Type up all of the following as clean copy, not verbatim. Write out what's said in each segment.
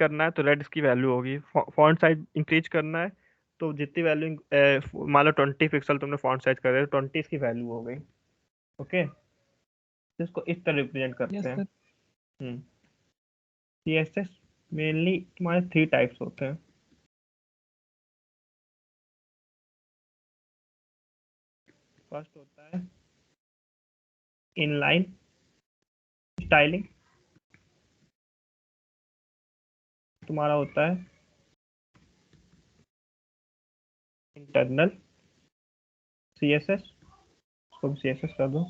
करना है तो रेड इसकी वैल्यू होगी। फॉन्ट साइज इंक्रीज करना है तो जितनी वैल्यू मान लो 20 पिक्सल तुमने फॉन्ट साइज कर रहे हो, 20 इसकी वैल्यू हो गई। ओके, इसको इस तरह रिप्रेजेंट करते यस हैं। सर। CSS मेनली तुम्हारे 3 टाइप्स होते हैं। फर्स्ट होता है इनलाइन स्टाइलिंग, तुम्हारा होता है इंटरनल CSS, इसको भी CSS कर दो।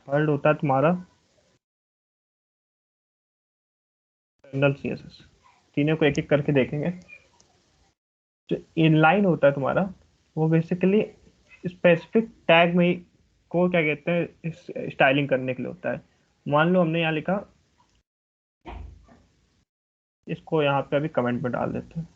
थर्ड होता है तुम्हारा एक्सटर्नल CSS। तीनों को एक एक करके देखेंगे। जो इनलाइन होता है तुम्हारा, वो बेसिकली स्पेसिफिक टैग में ही को क्या कहते हैं स्टाइलिंग करने के लिए होता है। मान लो हमने यहाँ लिखा, इसको यहाँ पे अभी कमेंट में डाल देते हैं।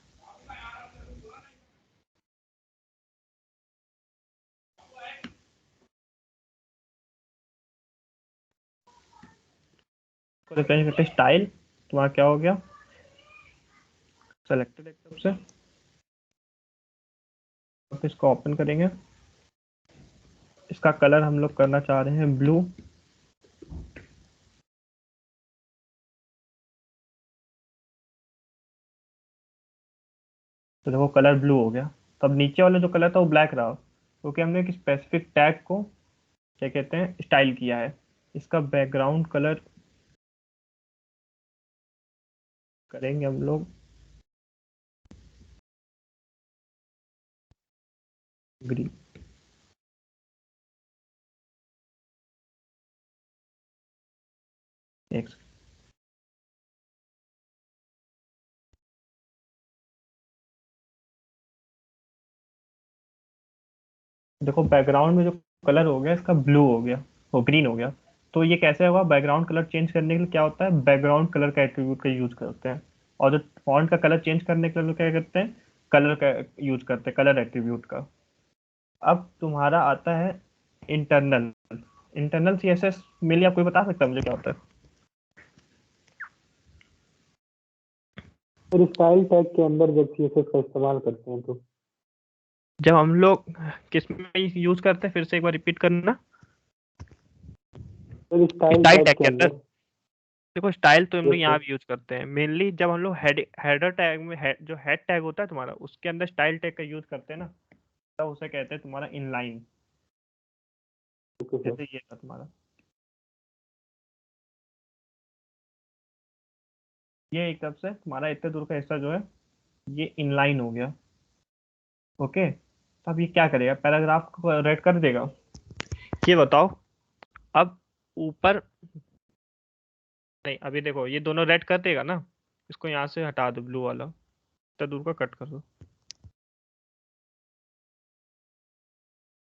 रिप्रेजेंट करते स्टाइल, तुम्हारा क्या हो गया सेलेक्टेड एकदम से। तो इसको ओपन करेंगे, इसका कलर हम लोग करना चाह रहे हैं ब्लू। तो देखो कलर ब्लू हो गया। तो अब नीचे वाला जो कलर था वो ब्लैक रहा, क्योंकि हमने एक स्पेसिफिक टैग को क्या कहते हैं स्टाइल किया है। इसका बैकग्राउंड कलर करेंगे हम लोग ग्रीन। एक देखो बैकग्राउंड में जो कलर हो गया इसका ब्लू हो गया, वो ग्रीन हो गया। तो ये कैसे हुआ, बैकग्राउंड कलर चेंज करने के लिए क्या होता है बैकग्राउंड कलर का एट्रीब्यूट का यूज करते हैं। और जो फॉन्ट का कलर चेंज करने के लिए क्या करते हैं कलर का यूज करते हैं, कलर एट्रीब्यूट का। अब तुम्हारा आता है इंटरनल। इंटरनल CSS मेनली आप कोई बता सकता है मुझे क्या होता है? फिर स्टाइल टैग के अंदर जब CSS का इस्तेमाल करते हैं तो जब हम लोग किस में यूज करते हैं, फिर से एक बार रिपीट करना। फिर स्टाइल स्टाइल टैग टैग के के अंदर अंदर। देखो स्टाइल तो हम लोग यस यहाँ सर। भी यूज करते हैं मेनली जब हम लोग हेडर टैग में जो हेड टैग होता है तुम्हारा उसके अंदर स्टाइल टैग का यूज करते हैं ना, तब उसे कहते हैं तुम्हारा इनलाइन। Okay sir. जैसे ये था तुम्हारा, ये एक तरफ से तुम्हारा इतने दूर का हिस्सा जो है ये इनलाइन हो गया। ओके, तो अब ये क्या करेगा पैराग्राफ को रेड कर देगा। ये बताओ, अब ऊपर नहीं, अभी देखो ये दोनों रेड कर देगा ना, इसको यहाँ से हटा दो ब्लू वाला, इतना दूर का कट कर दो,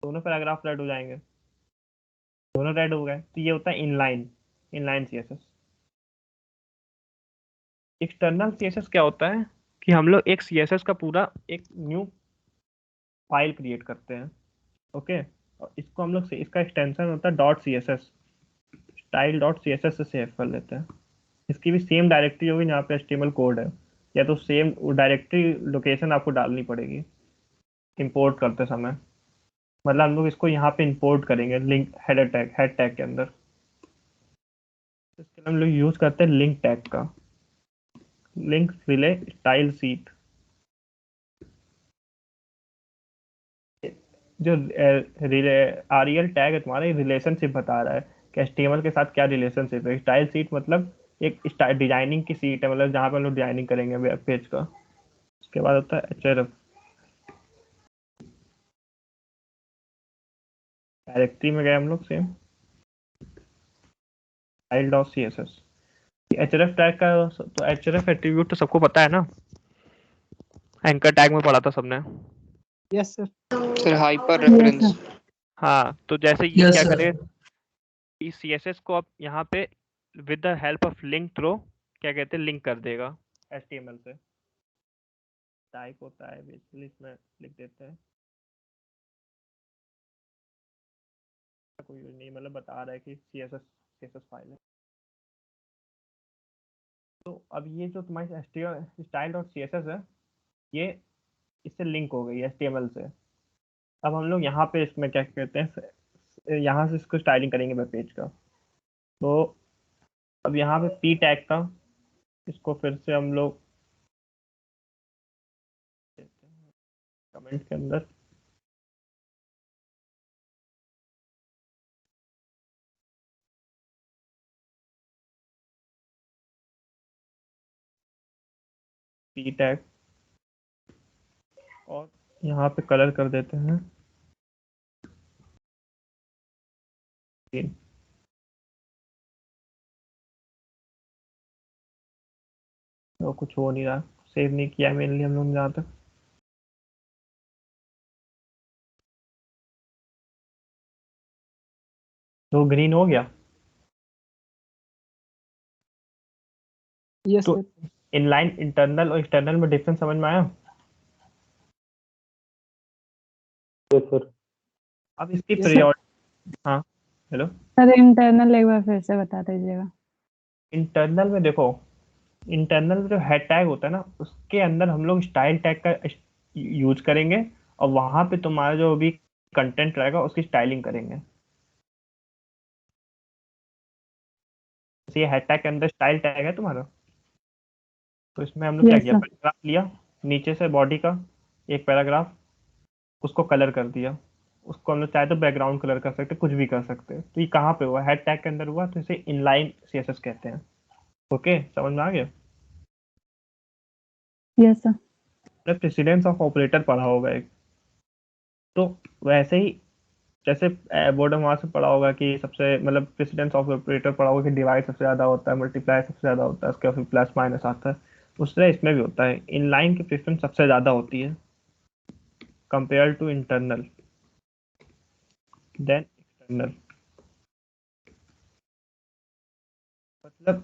दोनों पैराग्राफ रेड हो जाएंगे। दोनों रेड हो गए तो ये होता है inline, inline CSS। External CSS क्या होता है कि हम लोग एक CSS का पूरा एक न्यू फाइल क्रिएट करते हैं। ओके, और इसको हम लोग इसका एक्सटेंशन होता है .css, style.css से सेव कर लेते हैं। इसकी भी सेम डायरेक्टरी होगी जहाँ पे HTML कोड है, या तो सेम डायरेक्टरी लोकेशन आपको डालनी पड़ेगी इंपोर्ट करते समय। मतलब हम लोग इसको यहाँ पे इंपोर्ट करेंगे लिंक हेड टैग के अंदर। इसके लिए हम लोग यूज करते हैं लिंक टैग का, लिंक रिले स्टाइल सीट। जो REL टैग है तुम्हारा ये रिलेशनशिप बता रहा है कि HTML के साथ क्या रिलेशनशिप है। स्टाइल सीट मतलब एक डिजाइनिंग की सीट है, मतलब जहाँ पे हम लोग डिजाइनिंग करेंगे वेब पेज का। उसके बाद होता है HRF, डायरेक्टरी में गए हम लोग सेम style.css। HRF टैग का तो HRF एट्रीब्यूट तो सबको पता है ना, एंकर टैग में पढ़ा था सबने। Yes sir. फिर हाइपर रेफरेंस। हाँ, तो जैसे ये यस क्या सर। करे, इस CSS को आप यहाँ पे with the help of link through क्या कहते हैं लिंक कर देगा HTML से। टाइप होता है बेसिकली, इसमें लिख देते हैं कोई नहीं, मतलब बता रहा है कि CSS CSS फाइल है। तो अब ये जो तुम्हारी style.css है, ये इससे लिंक हो गई HTML से। अब हम लोग यहाँ पे इसमें क्या कहते हैं, यहाँ से इसको स्टाइलिंग करेंगे वेब पेज का। तो अब यहाँ पे p टैग था, इसको फिर से हम लोग कमेंट के अंदर p टैग, और यहाँ पे कलर कर देते हैं ग्रीन। तो कुछ हो नहीं रहा, सेव नहीं किया मेनली हम लोग ने जहाँ तक। तो ग्रीन हो गया। यस तो सर। इनलाइन इंटरनल और एक्सटर्नल में डिफरेंस समझ में आया? Yes sir. अब इसकी Yes, पीरियोडिक, हाँ हेलो, सर इंटरनल एक बार फिर से बता दीजिएगा। इंटरनल में देखो, इंटरनल में जो हेड टैग होता है ना, उसके अंदर हम लोग स्टाइल टैग का यूज करेंगे, और वहां पे तुम्हारा जो भी कंटेंट रहेगा उसकी स्टाइलिंग करेंगे। ये हेड टैग के अंदर स्टाइल टैग है तुम्हारा, तो इसमें हम लोग क्या यस किया, सर। पैराग्राफ लिया नीचे से बॉडी का एक पैराग्राफ, उसको कलर कर दिया। उसको हम लोग चाहे तो बैकग्राउंड कलर कर सकते, कुछ भी कर सकते। तो ये कहाँ पे हुआ, हेड टैग के अंदर हुआ, तो इसे इनलाइन CSS कहते हैं। ओके, समझ में आ गया? Yes sir. Precedence of operator पढ़ा होगा एक, तो वैसे ही जैसे बोर्ड में वहां से पढ़ा होगा कि सबसे मतलब प्रेसिडेंस ऑफ ऑपरेटर पढ़ा होगा कि डिवाइड सबसे ज्यादा होता है, मल्टीप्लाई सबसे ज्यादा होता है, उसके बाद फिर प्लस माइनस आता है। उस तरह इसमें भी होता है, इनलाइन की प्रेफरेंस सबसे ज्यादा होती है compare to internal then external. मतलब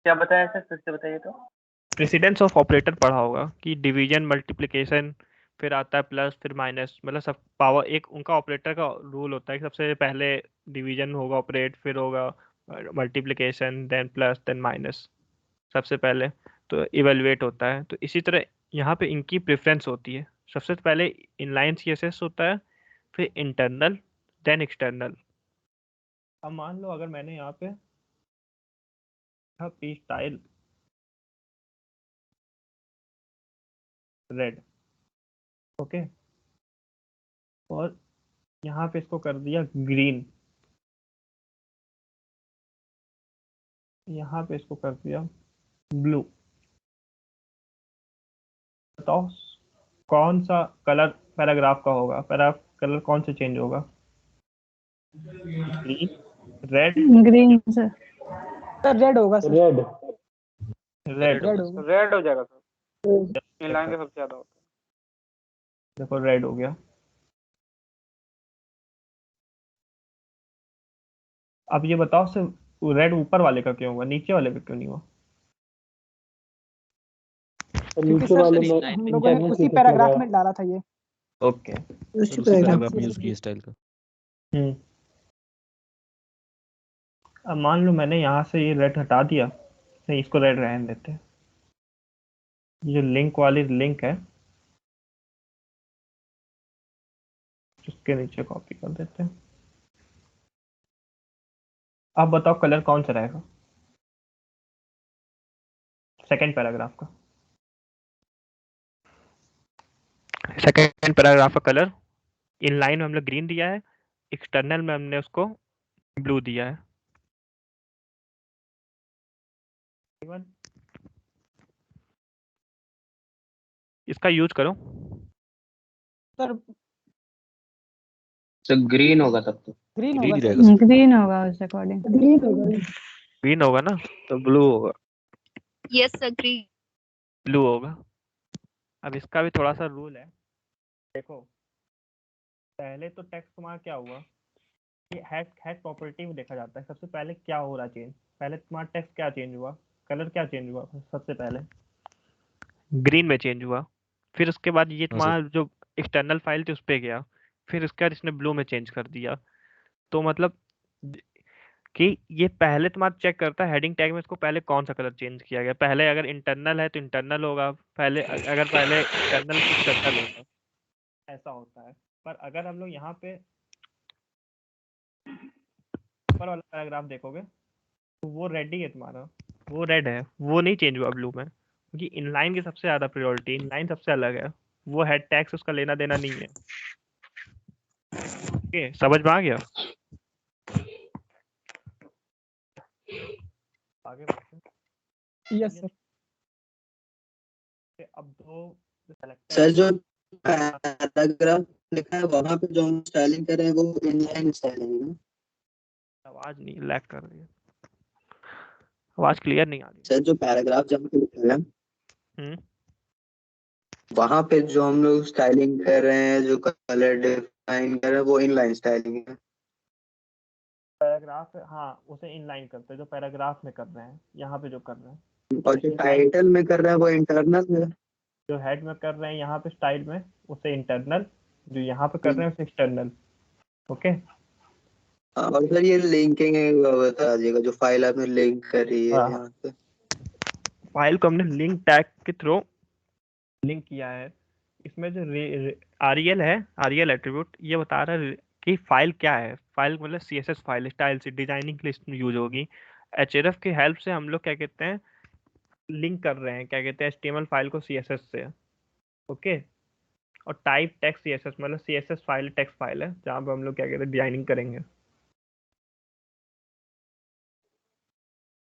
क्या बताया सर, फिर से बताइए तो। प्रेसिडेंस ऑफ ऑपरेटर पढ़ा होगा कि डिवीजन, मल्टीप्लिकेशन, फिर आता है प्लस, फिर माइनस, मतलब सब पावर, एक उनका ऑपरेटर का रूल होता है कि सबसे पहले डिवीजन होगा ऑपरेट, फिर होगा multiplication, then plus, then minus सबसे पहले, तो इवेलुएट होता है। तो इसी तरह यहाँ पे इनकी प्रेफरेंस होती है, सबसे पहले इनलाइन CSS होता है, फिर इंटरनल, देन एक्सटर्नल। अब मान लो अगर मैंने यहाँ पे p स्टाइल रेड, ओके, और यहाँ पे इसको कर दिया ग्रीन, यहाँ पे इसको कर दिया ब्लू। बताओ कौन सा कलर पैराग्राफ का होगा, पैराग्राफ कलर कौन से चेंज होगा, green, red, green sir. Sir red होगा सर। रेड। रेड। रेड होगा। रेड हो जाएगा सर, इनलाइन का सबसे ज्यादा होता है। देखो रेड हो गया। अब ये बताओ सिर्फ रेड ऊपर वाले का क्यों हुआ, नीचे वाले का क्यों नहीं हुआ? तो क्योंकि नीचे सर वाले सर में हम लोगों ने इंटरनल उसी CSS पैराग्राफ लगाया। में डाला था ये। ओके। उसी पैराग्राफ में यूज किया स्टाइल का। हम्म। अब मान लो मैंने यहाँ से ये रेड हटा दिया, नहीं इसको रेड रहने देते हैं। ये जो लिंक वाली लिंक है उसके नीचे कॉपी कर देते हैं। अब बताओ कलर कौन सा रहेगा सेकंड पैराग्राफ का, सेकंड पैराग्राफ का कलर इनलाइन में हमने ग्रीन दिया है, एक्सटर्नल में हमने उसको ब्लू दिया है। इसका यूज करो। सर तो ग्रीन होगा तब तो। ग्रीन ग्रीन होगा ही सर। रहेगा सर। ग्रीन होगा उस अकॉर्डिंग। ग्रीन होगा। ग्रीन होगा ना, तो ब्लू होगा। Yes agree. ब्लू होगा। अब इसका भी थोड़ा सा रूल है, देखो पहले तो टेक्स्ट तुम्हारा क्या हुआ, ये हैश प्रॉपर्टी में देखा जाता है सबसे पहले क्या हो रहा चेंज। पहले तुम्हारा टेक्स्ट क्या चेंज हुआ, कलर क्या चेंज हुआ, सबसे पहले ग्रीन में चेंज हुआ। फिर उसके बाद ये हाँ सर। तुम्हारा जो एक्सटर्नल फाइल थी उस पे गया, फिर उसके बाद इसने ब्लू में चेंज कर दिया। तो मतलब कि ये पहले तुम्हारा चेक करता है हेडिंग टैग में इसको पहले कौन सा कलर चेंज किया गया। पहले अगर इंटरनल है तो इंटरनल होगा, पहले अगर पहले एक्सटर्नल तो एक्सटर्नल होगा, ऐसा होता है। पर अगर हम लोग यहाँ पे ऊपर वाला पैराग्राफ देखोगे तो वो रेड ही है तुम्हारा, वो रेड है, वो नहीं चेंज हुआ ब्लू में, क्योंकि इनलाइन की सबसे ज्यादा प्रायोरिटी, इनलाइन सबसे अलग है, वो हेड टैग से उसका लेना देना नहीं है। ओके, समझ में आ गया? आगे बढ़ते हैं। Yes sir. अब दो सेलेक्ट सर जो पैराग्राफ लिखा है वहां पे जो हम स्टाइलिंग कर रहे हैं वो इनलाइन स्टाइलिंग है। आवाज नहीं, लैग कर रही है, आवाज क्लियर नहीं आ रही। सर जो पैराग्राफ जहाँ पे लिखा है हम्म, वहां पे जो हम लोग स्टाइलिंग कर रहे हैं, जो कलर डिफाइन कर रहे हैं वो इनलाइन स्टाइलिंग है। पैराग्राफ, हाँ उसे इनलाइन करते हैं जो पैराग्राफ में कर रहे हैं, यहाँ पे जो कर रहे हैं। और जो टाइटल में कर रहे हैं वो इंटरनल है। जो हेड में कर रहे हैं यहाँ पे स्टाइल में, उसे इंटरनल, जो यहाँ पे कर रहे हैं उसे एक्सटर्नल। ओके, और सर ये लिंकिंग है वो बता दीजिएगा, जो फाइल आपने लिंक करी है हाँ, यहाँ पे। फाइल को हमने लिंक टैग के थ्रू लिंक किया है। इसमें जो आरईएल है, आरईएल एट्रीब्यूट, ये बता रहा है कि फाइल क्या है। फाइल मतलब सीएसएस फाइल, स्टाइल से डिजाइनिंग के लिए यूज होगी। एचआरएफ की हेल्प से हम लोग क्या कहते हैं, लिंक कर रहे हैं, क्या कहते हैं, एचटीएमएल फाइल को सीएसएस से। ओके, और टाइप टेक्स्ट सीएसएस मतलब सीएसएस फाइल टेक्स्ट फाइल है, जहाँ पे हम लोग क्या कहते हैं डिजाइनिंग करेंगे।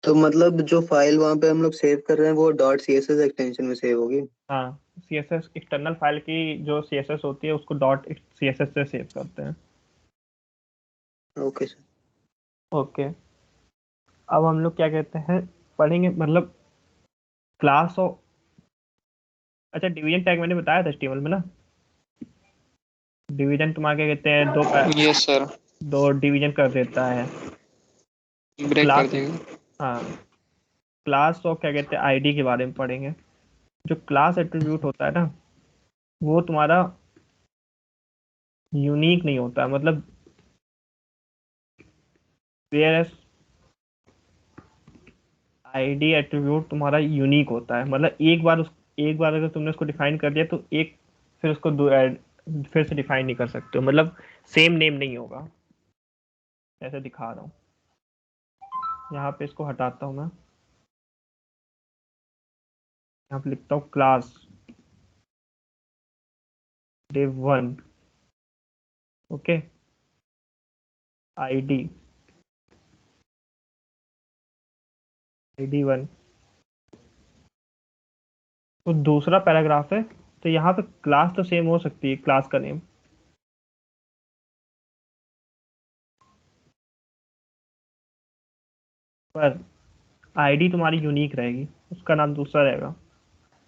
तो मतलब जो फाइल वहाँ पे हम लोग सेव कर रहे हैं वो .css एक्सटेंशन में सेव होगी। हाँ, सीएसएस एक्सटर्नल फाइल की जो सीएसएस होती है उसको .css से सेव करते हैं। Okay sir. ओके, अब हम लोग क्या कहते हैं पढ़ेंगे, मतलब क्लास और, अच्छा डिवीजन टैग मैंने बताया था एचटीएमएल में ना। डिवीजन तुम्हारा क्या कहते हैं, यस सर, दो डिवीजन कर देता है। ब्रेक कर क्लास, देगा। हाँ, क्लास और क्या कहते हैं आईडी के बारे में पढ़ेंगे। जो क्लास एट्रीब्यूट होता है ना, वो तुम्हारा यूनिक नहीं होता है, मतलब वेयर आईडी एट्रीब्यूट तुम्हारा यूनिक होता है। मतलब एक बार अगर तुमने उसको डिफाइन कर दिया तो एक, फिर उसको फिर से डिफाइन नहीं कर सकते हो, मतलब सेम नेम नहीं होगा। ऐसे दिखा रहा हूँ, यहाँ पे इसको हटाता हूँ मैं, यहाँ पे लिखता हूँ class div1, okay, ID id1। तो दूसरा पैराग्राफ है, तो यहाँ पे क्लास तो सेम हो सकती है, क्लास का नेम, पर आईडी तुम्हारी यूनिक रहेगी, उसका नाम दूसरा रहेगा।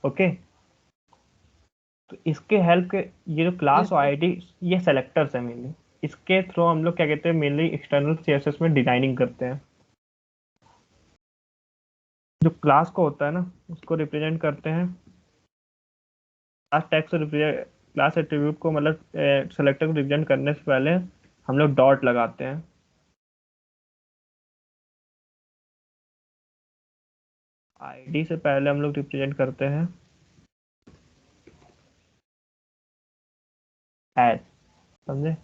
ओके, तो इसके हेल्प के, ये जो क्लास और आईडी, ये सेलेक्टर्स है मेनली। इसके थ्रू हम लोग क्या कहते हैं मेनली एक्सटर्नल सीएसएस में डिजाइनिंग करते हैं। जो क्लास को होता है ना, उसको रिप्रेजेंट करते हैं क्लास टैग से। क्लास एट्रीब्यूट को मतलब सेलेक्टर को रिप्रेजेंट करने से पहले हम लोग डॉट लगाते हैं। आईडी से पहले हम लोग रिप्रेजेंट करते हैं एज, समझे?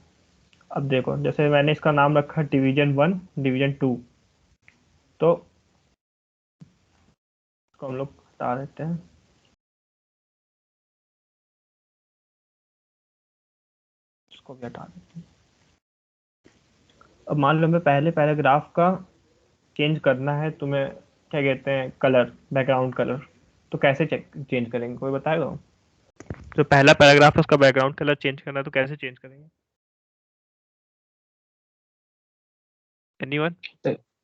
अब देखो, जैसे मैंने इसका नाम रखा division1 division2, तो इसको हम लोग हटा देते हैं। इसको भी हटा देते हैं। अब मान लो मैं पहले पैराग्राफ का चेंज करना है तुम्हें, क्या कहते हैं, कलर, बैकग्राउंड कलर, तो कैसे चेंज करेंगे, कोई बताएगा? जो पहला पैराग्राफ है उसका बैकग्राउंड कलर चेंज करना है तो कैसे चेंज करेंगे? Anyone?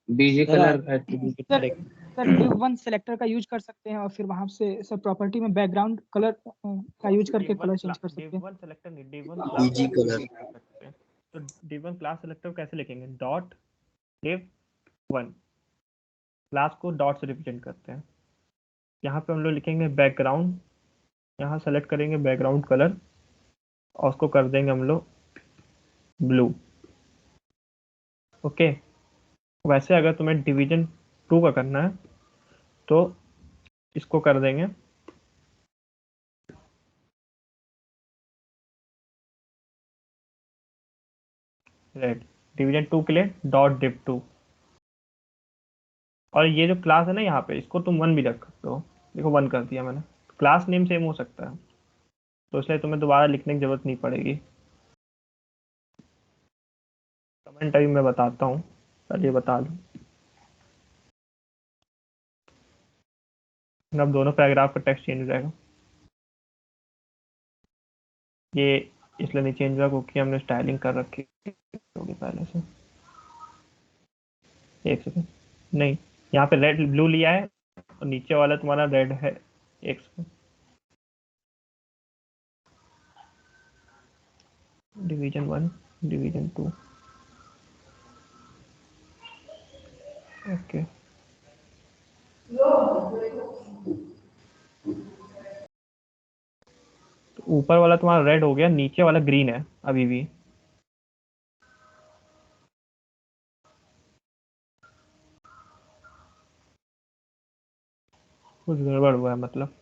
BJ sir, colour attribute sir div1 selector का यूज कर सकते हैं और फिर वहां से सर प्रॉपर्टी में बैकग्राउंड कलर का यूज करके कलर चेंज कर सकते हैं। div1 सेलेक्टर नहीं, div1 बीजी क्लास कलर। कर सकते हैं। तो div1 क्लास सेलेक्टर कैसे लिखेंगे? Dot div1, class co dot से रिप्रेजेंट करते हैं। यहाँ पे हम लोग लिखेंगे बैकग्राउंड, यहाँ सेलेक्ट करेंगे बैकग्राउंड कलर और उसको कर देंगे हम लोग ब्लू। ओके, वैसे अगर तुम्हें डिवीजन 2 का करना है तो इसको कर देंगे रेड, डिवीजन 2 के लिए डॉट div 2। और ये जो क्लास है ना यहाँ पे, इसको तुम 1 भी रख सकते हो। देखो 1 कर दिया मैंने, क्लास नेम सेम हो सकता है, तो इसलिए तुम्हें दोबारा लिखने की जरूरत नहीं पड़ेगी। कमेंट अभी मैं बताता हूँ, चलिए बता दूँ। अब दोनों पैराग्राफ का टेक्स्ट चेंज हो जाएगा। ये इसलिए नहीं चेंज हुआ क्योंकि हमने स्टाइलिंग कर रखी होगी पहले से। एक सेकंड, नहीं, यहाँ पे रेड ब्लू लिया है और नीचे वाला तुम्हारा रेड है। एक सेकंड, डिवीजन 1 डिवीजन 2, ओके। तो ऊपर वाला तुम्हारा रेड हो गया, नीचे वाला ग्रीन है अभी भी। कुछ गड़बड़ हुआ है मतलब।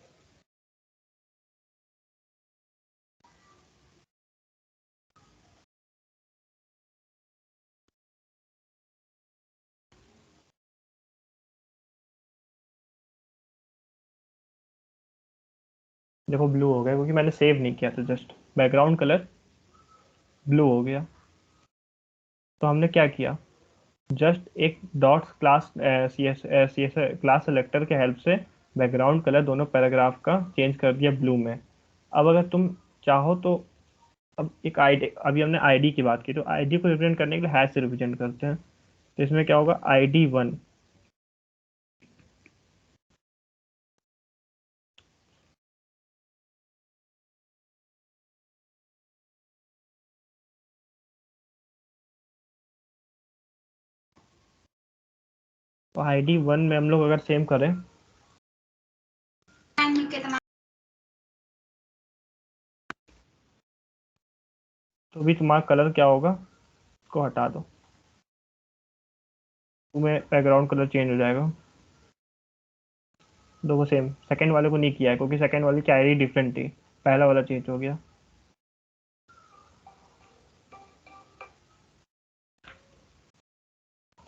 देखो ब्लू हो गया क्योंकि मैंने सेव नहीं किया था, जस्ट बैकग्राउंड कलर ब्लू हो गया। तो हमने क्या किया, जस्ट एक dots class C S class selector के हेल्प से बैकग्राउंड कलर दोनों पैराग्राफ का चेंज कर दिया ब्लू में। अब अगर तुम चाहो तो अब एक आईडी, अभी हमने आईडी की बात की, तो आईडी को रिप्रेजेंट करने के लिए हैश से रिप्रेजेंट करते हैं। तो इसमें क्या होगा, ID1। तो ID1 में हम लोग अगर सेम करें तो भी तुम्हारा कलर क्या होगा, इसको हटा दो, तुम्हें बैकग्राउंड कलर चेंज हो जाएगा। दो सेम, सेकंड वाले को नहीं किया है क्योंकि सेकंड वाली की आईडी डिफरेंट थी, पहला वाला चेंज हो गया।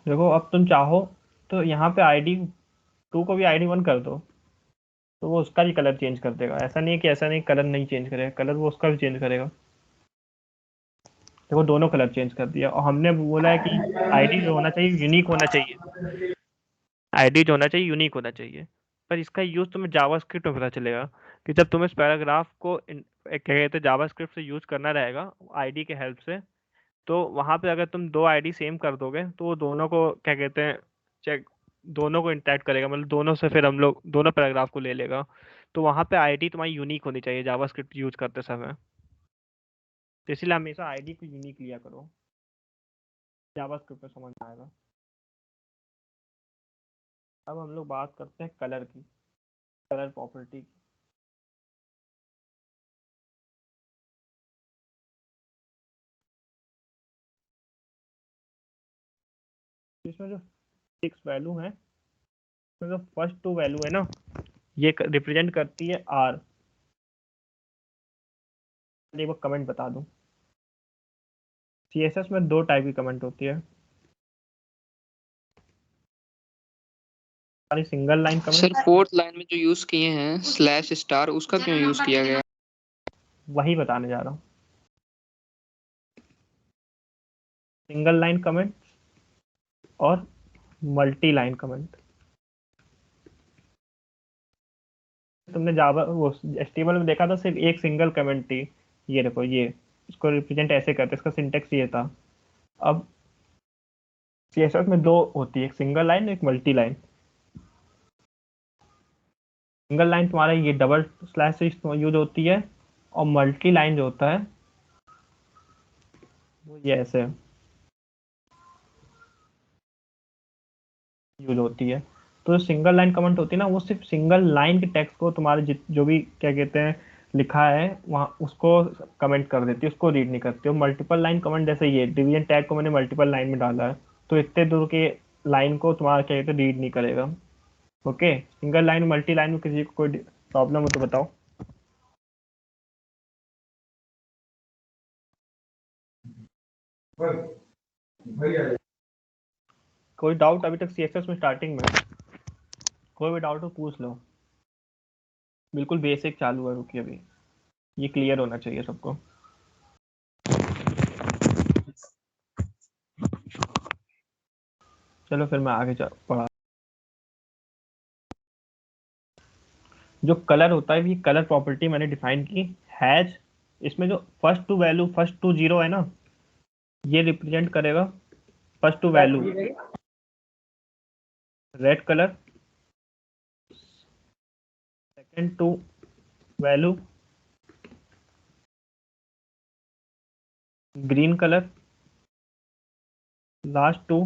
देखो अब तुम चाहो तो यहाँ पे ID2 को भी ID1 कर दो, तो वो उसका भी कलर चेंज कर देगा। ऐसा नहीं है कि ऐसा नहीं, कलर नहीं चेंज करेगा, कलर वो उसका भी चेंज करेगा। देखो दोनों कलर चेंज कर दिया। और हमने बोला है कि आईडी जो होना चाहिए यूनिक होना चाहिए, आईडी जो होना चाहिए यूनिक होना चाहिए। पर इसका यूज़ तुम्हें जावास्क्रिप्ट में पता चलेगा कि जब तुम्हें इस पैराग्राफ को क्या कहते हैं जावास्क्रिप्ट से यूज़ करना रहेगा आईडी के हेल्प से, तो वहाँ पे अगर तुम 2 आईडी सेम कर दोगे तो वो दोनों को क्या कहते हैं चेक, दोनों को इंटरेक्ट करेगा, मतलब दोनों से फिर हम लोग दोनों पैराग्राफ को ले लेगा। तो वहाँ पे आईडी तुम्हारी यूनिक होनी चाहिए जावास्क्रिप्ट यूज़ करते समय। तो इसलिए हमेशा आईडी को यूनिक लिया करो, जावास्क्रिप्ट में समझ में आएगा। अब हम लोग बात करते हैं कलर की, कलर प्रॉपर्टी की। इसमें जो 6 वैल्यू है, इसमें जो फर्स्ट 2 वैल्यू है ना, ये रिप्रेजेंट करती है R। एक बार कमेंट बता दूं, CSS में 2 टाइप की कमेंट होती है, single line sir comment. 4th line में जो यूज किए हैं /* उसका क्यों यूज किया गया? वही बताने जा रहा हूँ, सिंगल लाइन कमेंट और मल्टी लाइन कमेंट। तुमने जावा वो HTML में देखा था सिर्फ एक सिंगल कमेंट थी, ये देखो ये इसको रिप्रेजेंट ऐसे करते, इसका सिंटेक्स ये था। अब CSS में 2 होती है, एक सिंगल लाइन एक मल्टी लाइन। सिंगल लाइन तुम्हारा ये डबल स्लैश से यूज होती है, और मल्टी लाइन जो होता है वो ये ऐसे यूज होती है। तो सिंगल लाइन कमेंट होती है ना, वो सिर्फ सिंगल लाइन के टेक्स्ट को तुम्हारे जो भी क्या कहते हैं लिखा है वहाँ उसको कमेंट कर देती है, उसको रीड नहीं करती। और मल्टीपल लाइन कमेंट जैसे ये डिवीजन टैग को मैंने मल्टीपल लाइन में डाला है, तो इतने दूर के लाइन को तुम्हारा क्या कहते हैं रीड नहीं करेगा। Okay, single line multi line में किसी को कोई प्रॉब्लम हो तो बताओ। कोई डाउट अभी तक सीएसएस में स्टार्टिंग में कोई भी डाउट हो पूछ लो, बिल्कुल बेसिक चालू है, रुकिए अभी ये क्लियर होना चाहिए सबको। चलो फिर मैं आगे पढ़ा। जो कलर होता है, ये कलर प्रॉपर्टी मैंने डिफाइन की हैज, इसमें जो first two value first two zero है ना, ये रिप्रेजेंट करेगा first two value red colour, second two value green colour, last two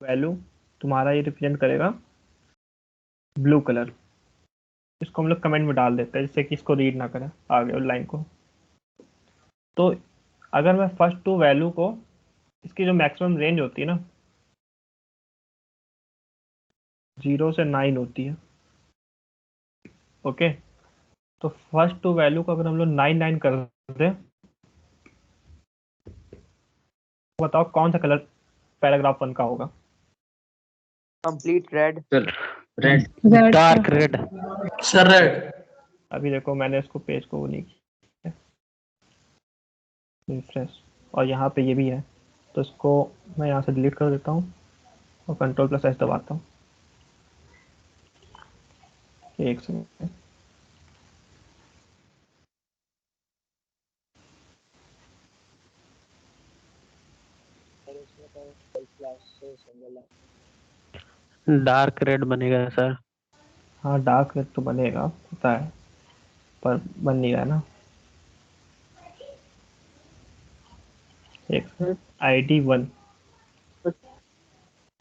value तुम्हारा ये रिप्रेजेंट करेगा ब्लू कलर। इसको हम लोग कमेंट में डाल देते हैं जिससे कि इसको रीड ना करें आगे लाइन को। तो अगर मैं फर्स्ट टू वैल्यू को, इसकी जो मैक्सिमम रेंज होती है ना 0 से 9 होती है। ओके, तो फर्स्ट टू वैल्यू को अगर हम लोग 9 9 कर दें, बताओ कौन सा कलर पैराग्राफ 1 का होगा? Complete red. Red dark red. Sir red. अभी देखो मैंने इसको पेज को वो नहीं किया रिफ्रेश, और यहाँ पे ये भी है, तो इसको मैं यहाँ से डिलीट कर देता हूँ और Ctrl+S दबाता हूँ। एक सेकंड, डार्क रेड बनेगा सर। हाँ डार्क रेड तो बनेगा पता है, पर बन नहीं रहा है ना। एक ID1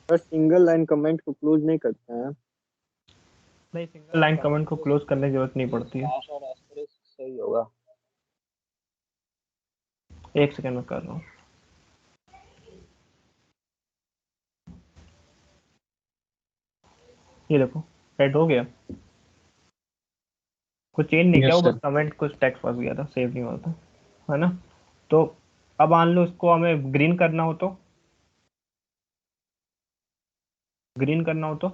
पर सिंगल लाइन कमेंट को क्लोज नहीं करते हैं। नहीं, सिंगल लाइन कमेंट को क्लोज करने की जरूरत नहीं पड़ती है। सही होगा। एक सेकंड में कर रहा हूँ। ये देखो रेड हो गया, कुछ चेंज नहीं किया, वो बस कमेंट कुछ टेक्स्ट फंस गया था, सेव नहीं हुआ था, है ना। तो अब मान लो इसको हमें ग्रीन करना हो तो, ग्रीन करना हो तो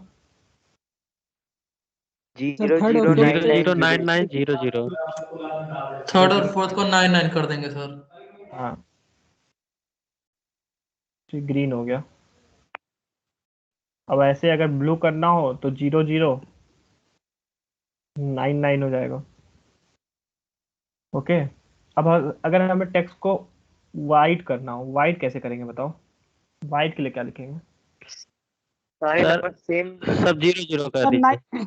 सर थर्ड और फोर्थ 0099000। थर्ड और फोर्थ को 9 9 कर देंगे सर। हाँ ग्रीन हो गया। अब ऐसे अगर ब्लू करना हो तो 0099 हो जाएगा। ओके, अब अगर हमें टेक्स्ट को वाइट करना हो, वाइट कैसे करेंगे बताओ? वाइट के लिए क्या लिखेंगे? सर सेम सब 00 कर सर दीजिए।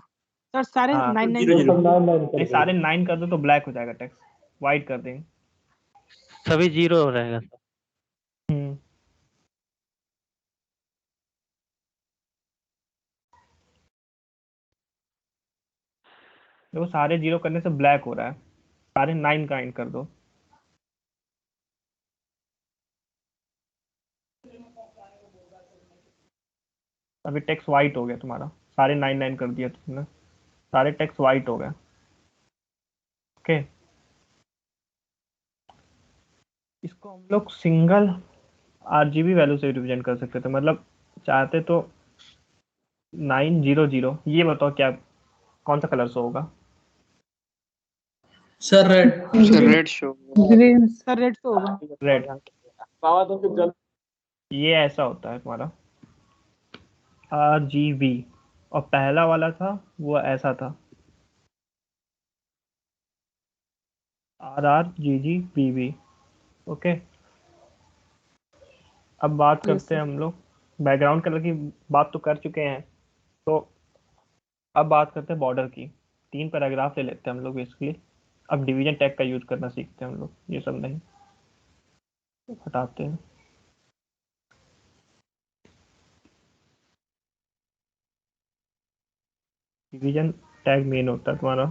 सर सारे हाँ, 9 9 ये सब 9 9 नहीं सारे 9 कर दो तो ब्लैक हो जाएगा टेक्स्ट, वाइट कर देंगे। सभी 0 रहेगा सर। हम्म, देखो सारे 0 करने से ब्लैक हो रहा है, सारे 9 काइंड कर दो। अभी टेक्स्ट वाइट हो गया तुम्हारा, सारे 9 9 कर दिया तुमने, सारे टेक्स्ट वाइट हो गए। ओके, इसको हम लोग सिंगल RGB वैल्यू से रिप्रेजेंट कर सकते थे, मतलब चाहते तो 900। ये बताओ क्या कौन सा कलर शो होगा? Sir red. Sir red show. Green. Sir red तो होगा। रेड। बाबा तो फिर जल्द ये ऐसा होता है तुम्हारा RGB, और पहला वाला था वो ऐसा था RRGGBB। ओके, अब बात करते हैं हम लोग बैकग्राउंड कलर की, बात तो कर चुके हैं, तो अब बात करते हैं बॉर्डर की। 3 पैराग्राफ ले लेते हैं हम लोग बेसिकली। अब डिवीजन टैग का यूज करना सीखते हैं हम लोग, ये सब नहीं, हटाते हैं। डिवीजन टैग मेन होता है तुम्हारा,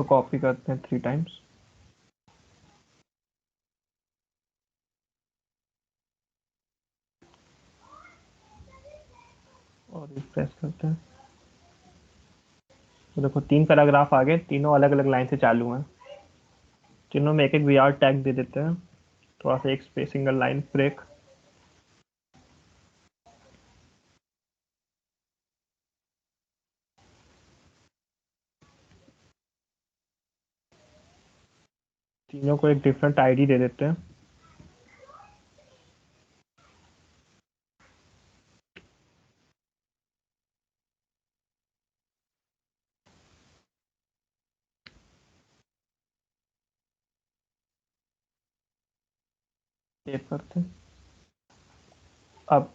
कॉपी करते हैं 3 टाइम्स और रिफ्रेश करते हैं। तो देखो 3 पैराग्राफ आ गए, तीनों अलग अलग लाइन से चालू हैं। तीनों में एक वीआर टैग दे देते हैं, थोड़ा सा एक स्पेस सिंगल लाइन ब्रेक। तीनों को एक डिफरेंट आईडी दे देते हैं। सेव करते हैं। अब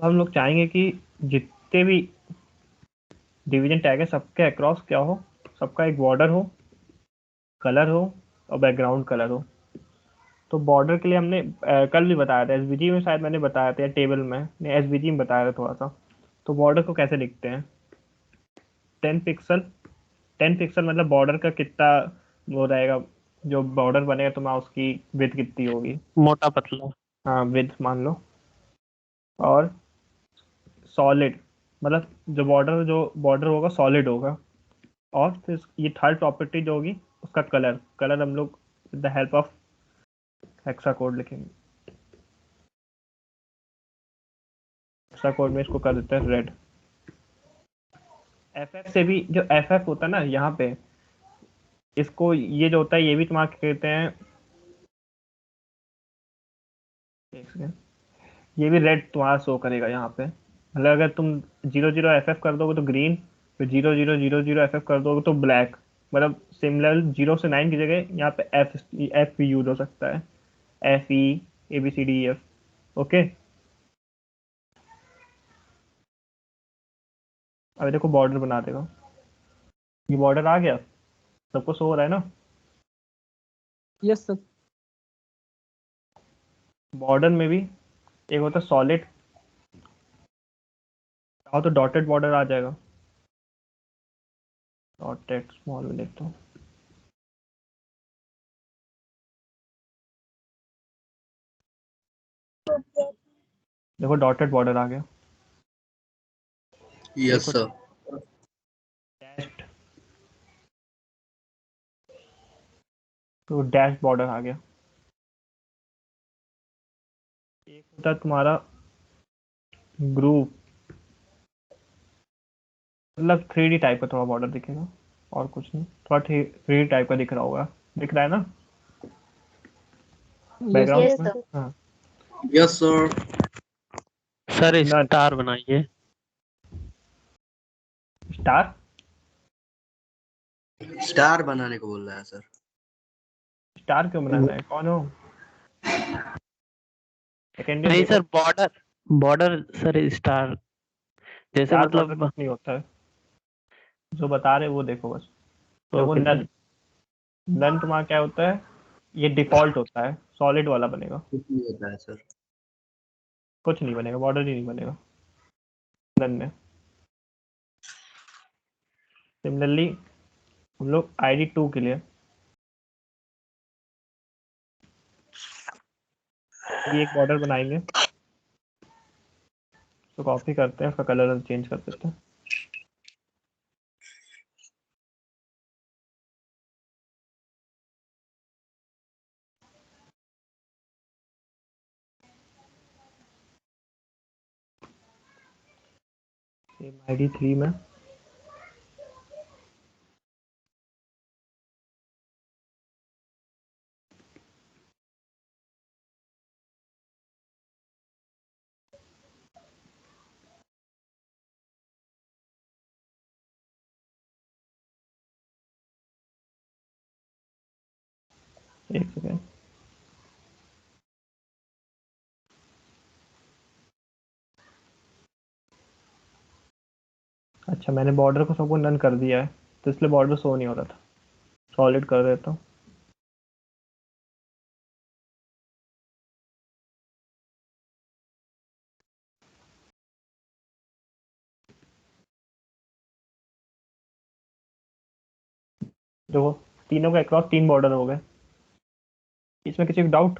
हम लोग चाहेंगे कि जितने भी डिवीजन टैग है सबके अक्रॉस क्या हो, सबका एक बॉर्डर हो, कलर हो और बैकग्राउंड कलर हो। तो बॉर्डर के लिए हमने कल भी बताया था, एसवीजी में शायद मैंने बताया था या टेबल में, नहीं एसवीजी में बताया था थोड़ा सा। तो बॉर्डर को कैसे लिखते हैं, 10 पिक्सल। 10 पिक्सल मतलब बॉर्डर का कितना वो रहेगा, जो बॉर्डर बनेगा तुम्हारा उसकी विड्थ कितनी होगी, मोटा पतला। हाँ विड्थ मान लो। और सॉलिड मतलब जो बॉर्डर होगा सॉलिड होगा। और फिर ये थर्ड प्रॉपर्टी जो होगी उसका कलर हम लोग with the help of hexa code लिखेंगे। हेक्सा कोड में इसको कर देते हैं रेड। एफ से भी जो एफ होता है ना यहाँ पे, इसको ये जो होता है ये भी तुम्हारा कहते हैं, एक सेकेंड, ये भी रेड तुम्हारा शो करेगा यहाँ पे। मतलब अगर तुम 00 एफ कर दोगे तो ग्रीन, फिर 0000 एफ कर दोगे तो ब्लैक। मतलब सिमिलर 0 से 9 की जगह यहाँ पे एफ भी यूज हो सकता है, FE ABCDEF। ओके, अभी देखो बॉर्डर बना देगा, ये बॉर्डर आ गया, सबको शो हो रहा है ना। Yes sir. बॉर्डर में भी एक होता है सॉलिड, चाहो तो डॉटेड बॉर्डर आ जाएगा। डॉटेड स्मॉल में देखता हूँ, देखो डॉटेड बॉर्डर आ गया। Yes sir. डैश्ड, तो डैश बॉर्डर आ गया। एक होता है तुम्हारा ग्रुप, मतलब 3D टाइप का थोड़ा बॉर्डर दिखेगा और कुछ नहीं, थोड़ा 3D टाइप का दिख रहा होगा, दिख रहा है ना बैकग्राउंड में। हाँ यस सर। सर ना स्टार बनाइए। स्टार, स्टार बनाने को बोल रहा है सर। स्टार क्यों बनाना है, कौन हो, सेकेंड नहीं देखो। Sir, border border sir star जैसे स्टार बॉर्डर मतलब। कुछ नहीं होता है, जो बता रहे वो देखो बस। देखो ओके सर। नन तुम्हारा क्या होता है, ये डिफॉल्ट होता है, सॉलिड वाला बनेगा, कुछ नहीं होता है सर। कुछ नहीं बनेगा, बॉर्डर ही नहीं बनेगा नन में। सिमिलरली हम लोग ID2 के लिए ये एक बॉर्डर बनाएंगे, तो कॉपी करते हैं, उसका कलर चेंज कर देते हैं। सेम ID3 में एक सेकेंड, अच्छा मैंने बॉर्डर को सबको नन कर दिया है, तो इसलिए बॉर्डर शो नहीं हो रहा था, सॉलिड कर देता हूँ। देखो तीनों के अक्रॉस 3 बॉर्डर हो गए। इसमें किसी को डाउट?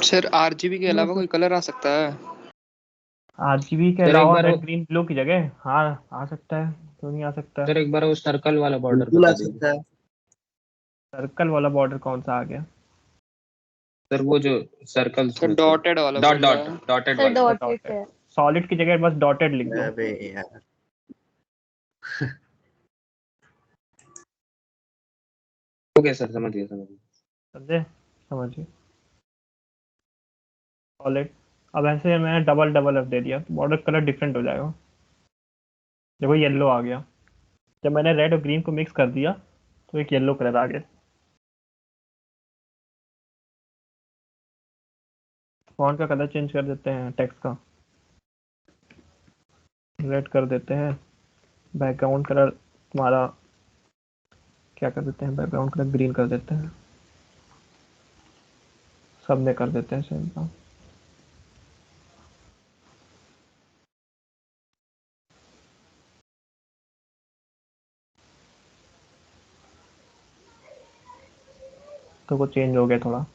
सर आरजीबी के अलावा कोई कलर आ सकता है? आरजीबी के सर एक अलावा बार रेड ग्रीन ब्लू की जगह हाँ आ सकता है, क्यों नहीं आ सकता? सर एक बार वो सर्कल वाला बॉर्डर बिल्कुल आ बता दीजिए। सकता है। सर्कल वाला बॉर्डर कौन सा आ गया? सर वो जो सर्कल सर डॉटेड वाला डॉट बोल डॉट रहा है। डॉटेड सर वाला। डॉटेड है। सॉलिड की जगह बस डॉटेड लिख दो। अबे यार ओके सर, समझ गया। समझे? समझिए सॉलिड। अब ऐसे मैंने डबल डबल एफ दे दिया तो बॉर्डर कलर डिफरेंट हो जाएगा। देखो येलो आ गया, जब मैंने रेड और ग्रीन को मिक्स कर दिया तो एक येलो कलर आ गया। फॉन्ट का कलर चेंज कर देते हैं, टेक्स्ट का रेड कर देते हैं। बैकग्राउंड कलर तुम्हारा क्या कर देते हैं? बैकग्राउंड कलर ग्रीन कर देते हैं। सब में कर देते हैं सेम काम। तो वो चेंज हो गया थोड़ा।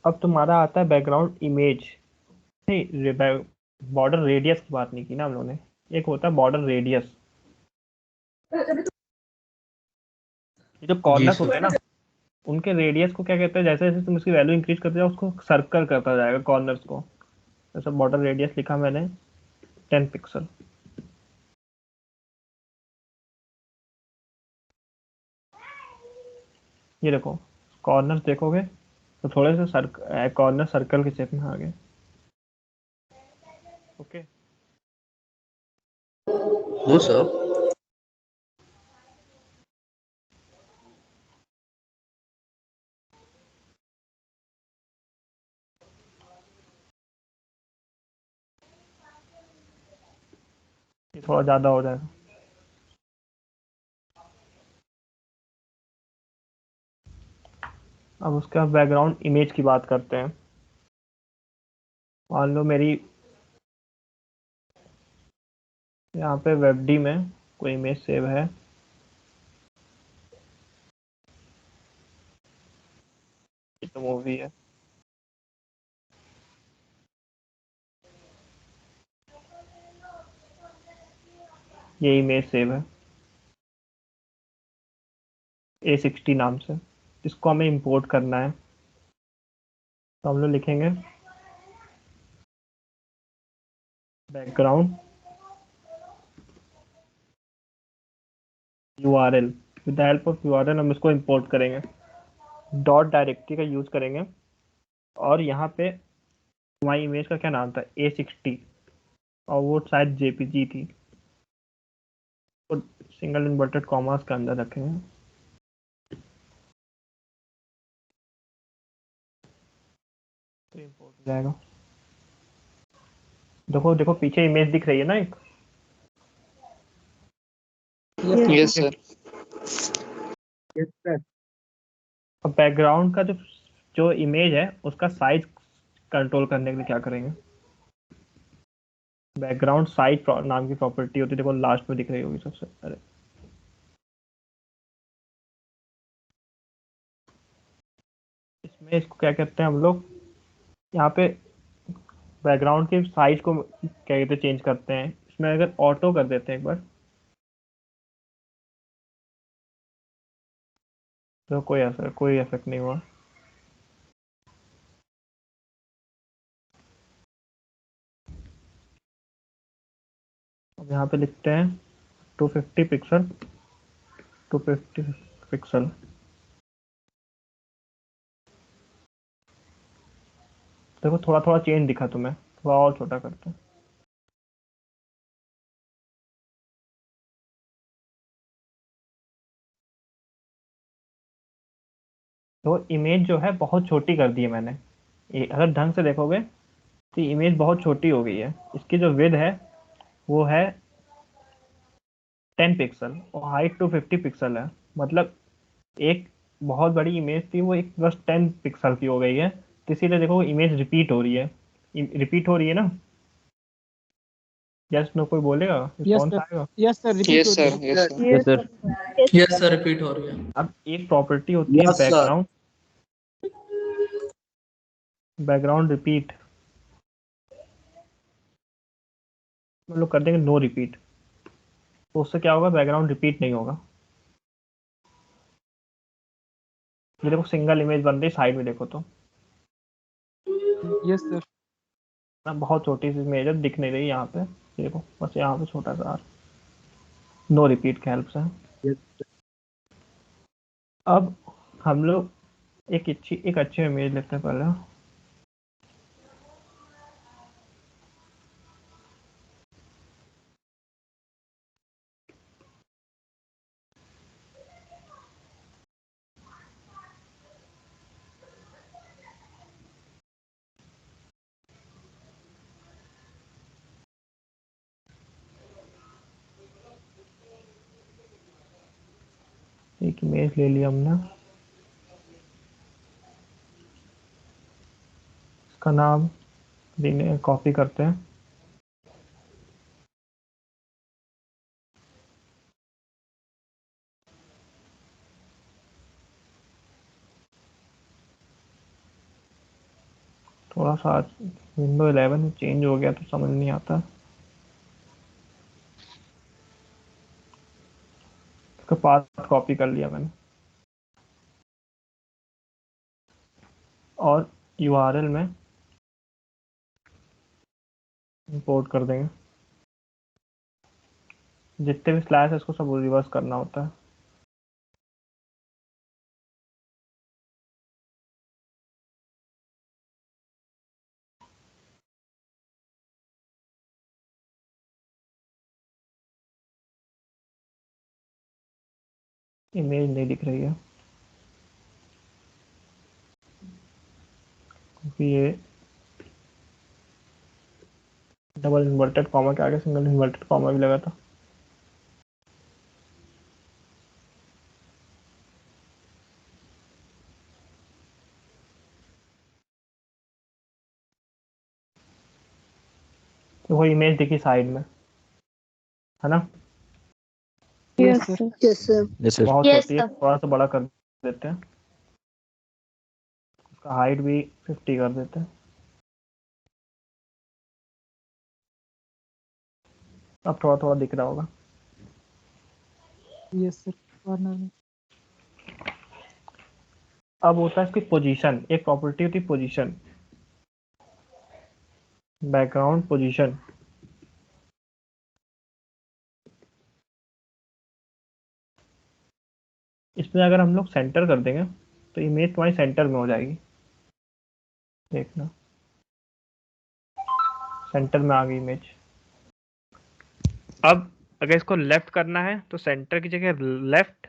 अब तुम्हारा आता है बैकग्राउंड इमेज। नहीं, बॉर्डर रेडियस की बात नहीं की ना हम लोगों ने। एक होता है बॉर्डर रेडियस। ये जो कॉर्नर्स होते हैं ना, उनके रेडियस को क्या कहते हैं? जैसे जैसे तुम इसकी वैल्यू इंक्रीज करते जाओ उसको सर्कल करता जाएगा कॉर्नर्स को। जैसे बॉर्डर रेडियस लिखा मैंने 10 पिक्सल। ये देखो कॉर्नर्स देखोगे तो थोड़े से कॉर्नर सर्कल के शेप में आ गए। Okay no sir. ये थोड़ा ज्यादा हो जाएगा। अब उसका बैकग्राउंड इमेज की बात करते हैं। मान लो मेरी यहाँ पे वेबडी में कोई इमेज सेव है। ये तो मूवी है। ये इमेज सेव है A60 नाम से। इसको हमें इंपोर्ट करना है तो हम लोग लिखेंगे background URL। With the help of URL हम इसको इंपोर्ट करेंगे। डॉट डायरेक्टरी का यूज करेंगे। और यहाँ पे हमारी इमेज का क्या नाम था? A60 और वो शायद JPG थी। तो सिंगल इन्वर्टेड कॉमास के अंदर रखेंगे। तो इंपोर्ट हो जाएगा। देखो देखो पीछे इमेज दिख रही है ना एक। Yes sir. अब बैकग्राउंड का जो जो इमेज है उसका साइज कंट्रोल करने के लिए क्या करेंगे? बैकग्राउंड साइज नाम की प्रॉपर्टी होती है, देखो लास्ट में दिख रही होगी सबसे। अरे इसमें इसको क्या कहते हैं हम लोग? यहाँ पे बैकग्राउंड के साइज को क्या कहते हैं चेंज करते हैं। इसमें अगर ऑटो कर देते हैं एक बार तो कोई इफेक्ट नहीं हुआ। अब यहाँ पे लिखते हैं 250 पिक्सल 250 पिक्सल। देखो थोड़ा थोड़ा चेंज दिखा तुम्हें, थोड़ा और छोटा करते हैं। तो इमेज जो है बहुत छोटी कर दी है मैंने। अगर ढंग से देखोगे तो इमेज बहुत छोटी हो गई है। इसकी जो विड्थ है वो है 10 पिक्सल और हाइट 250 पिक्सल है। मतलब एक बहुत बड़ी इमेज थी वो एक बस 10 पिक्सल की हो गई है। तो इसीलिए देखो इमेज रिपीट हो रही है। रिपीट हो रही है ना। यस नो कोई बोलेगा, यस रिस्पॉन्स सर, आएगा? यस सर, रिपीट हो रही है। Yes sir. Yes sir. Yes sir, repeat हो रही है। अब एक प्रॉपर्टी होती है Yes, sir. Background, background repeat, हम लोग कर देंगे नो रिपीट, तो उससे क्या होगा, बैकग्राउंड रिपीट नहीं होगा। ये देखो सिंगल इमेज बन रही साइड में, देखो तो यस सर। ना बहुत छोटी सी इमेज है, दिख नहीं रही यहाँ पे, ये देखो बस यहाँ पे छोटा सा नो रिपीट के हेल्प से। अब हम लोग एक अच्छी इमेज लेते हैं पहले। एक इमेज ले लिया हमने, इसका नाम कॉपी करते हैं। थोड़ा सा विंडो 11 में चेंज हो गया तो समझ नहीं आता, इसका पाथ कॉपी कर लिया मैंने और यूआरएल में इंपोर्ट कर देंगे। जितने भी स्लैश है इसको सब रिवर्स करना होता है। इमेज नहीं दिख रही है क्योंकि ये डबल इन्वर्टेड कॉमा के आगे सिंगल इन्वर्टेड कॉमा भी लगा था। तो वो इमेज दिखी साइड में, है ना? Yes sir. Yes sir. बहुत Yes, छोटी है, sir. थोड़ा सा बड़ा कर देते हैं, उसका हाइट भी 50 कर देते हैं। अब थोड़ा थोड़ा दिख रहा होगा। यस सर, कॉर्नर में। अब होता है इसकी पोजीशन, एक प्रॉपर्टी होती है पोजीशन, बैकग्राउंड पोजीशन। इसमें अगर हम लोग सेंटर कर देंगे तो इमेज तुम्हारी सेंटर में हो जाएगी, देखना सेंटर में आ गई इमेज। अब अगर इसको लेफ्ट करना है तो सेंटर की जगह लेफ्ट,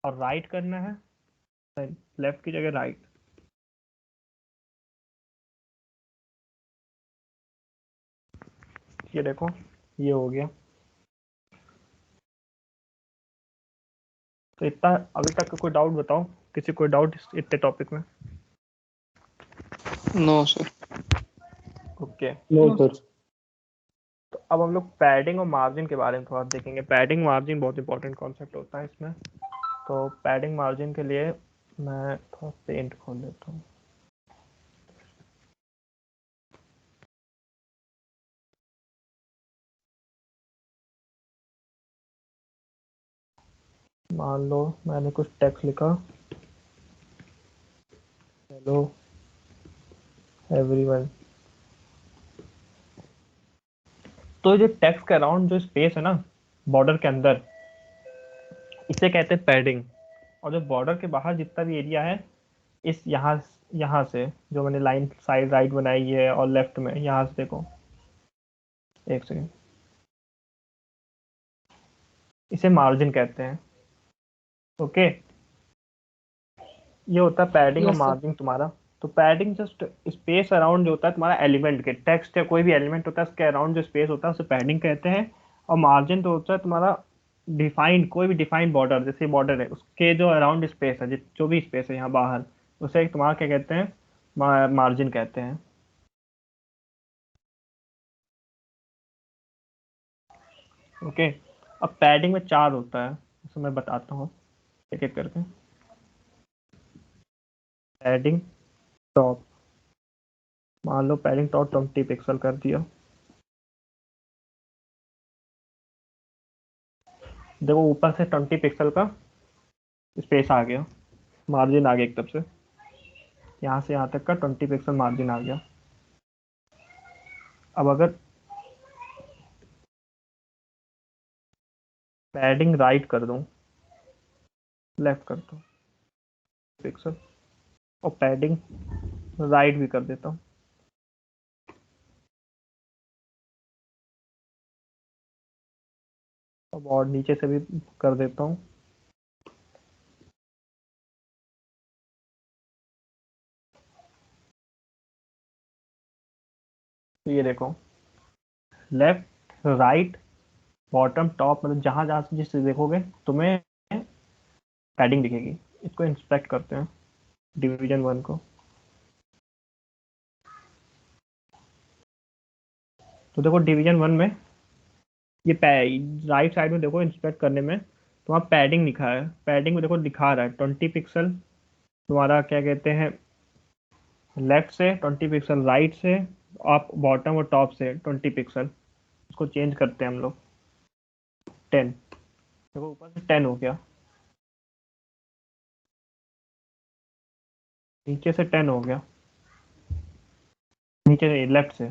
और राइट करना है लेफ्ट की जगह राइट। ये देखो ये हो गया। तो इतना अभी तक का कोई डाउट बताओ, किसी कोई डाउट इतने टॉपिक में? No sir. Okay, no sir. तो अब हम लोग पैडिंग और मार्जिन के बारे में थोड़ा देखेंगे। पैडिंग मार्जिन बहुत इंपॉर्टेंट कॉन्सेप्ट होता है इसमें। तो पैडिंग मार्जिन के लिए मैं थोड़ा पेंट खोल लेता हूँ। मान लो मैंने कुछ टेक्स्ट लिखा, हेलो एवरीवन। तो जो टेक्स्ट के अराउंड जो स्पेस है ना बॉर्डर के अंदर, इसे कहते हैं पैडिंग। और जो बॉर्डर के बाहर जितना भी एरिया है, इस यहाँ से जो मैंने लाइन साइड राइट बनाई है और लेफ्ट में यहाँ से देखो, एक सेकेंड, इसे मार्जिन कहते हैं। ओके, ये होता है पैडिंग और यस सर। मार्जिन तुम्हारा। तो पैडिंग जस्ट स्पेस अराउंड जो होता है तुम्हारा एलिमेंट के, टेक्स्ट या कोई भी एलिमेंट होता है उसके अराउंड जो स्पेस होता है उसे पैडिंग कहते हैं। और मार्जिन तो होता है तुम्हारा डिफाइंड कोई भी डिफाइंड बॉर्डर, जैसे बॉर्डर है उसके जो अराउंड स्पेस है, जो भी स्पेस है यहाँ बाहर, उसे तुम्हारा क्या कहते हैं, मार्जिन कहते हैं। ओके। अब पैडिंग में 4 होता है, इसे मैं बताता हूँ एक एक करके। पैडिंग टॉप, मान लो पैडिंग टॉप 20 पिक्सल कर दिया। देखो ऊपर से 20 पिक्सल का स्पेस आ गया, मार्जिन आ गया एक तरफ से, यहाँ से यहाँ तक का 20 पिक्सल मार्जिन आ गया। अब अगर पैडिंग राइट कर दूं, लेफ्ट कर दूं पिक्सल, और पैडिंग राइट भी कर देता हूँ, अब और नीचे से भी कर देता हूँ। तो ये देखो लेफ्ट राइट बॉटम टॉप, मतलब जहां जहां से जिससे देखोगे तुम्हें पैडिंग दिखेगी। इसको इंस्पेक्ट करते हैं डिवीजन 1 को। तो देखो डिवीजन 1 में ये राइट साइड में देखो, इंस्पेक्ट करने में तुम्हारा पैडिंग लिखा है, पैडिंग में देखो दिखा रहा है 20 पिक्सल तुम्हारा क्या कहते हैं लेफ्ट से, 20 पिक्सल राइट से, आप बॉटम और टॉप से 20 पिक्सल। इसको चेंज करते हैं हम लोग 10, देखो ऊपर से 10 हो गया, नीचे से 10 हो गया, नीचे से लेफ्ट से।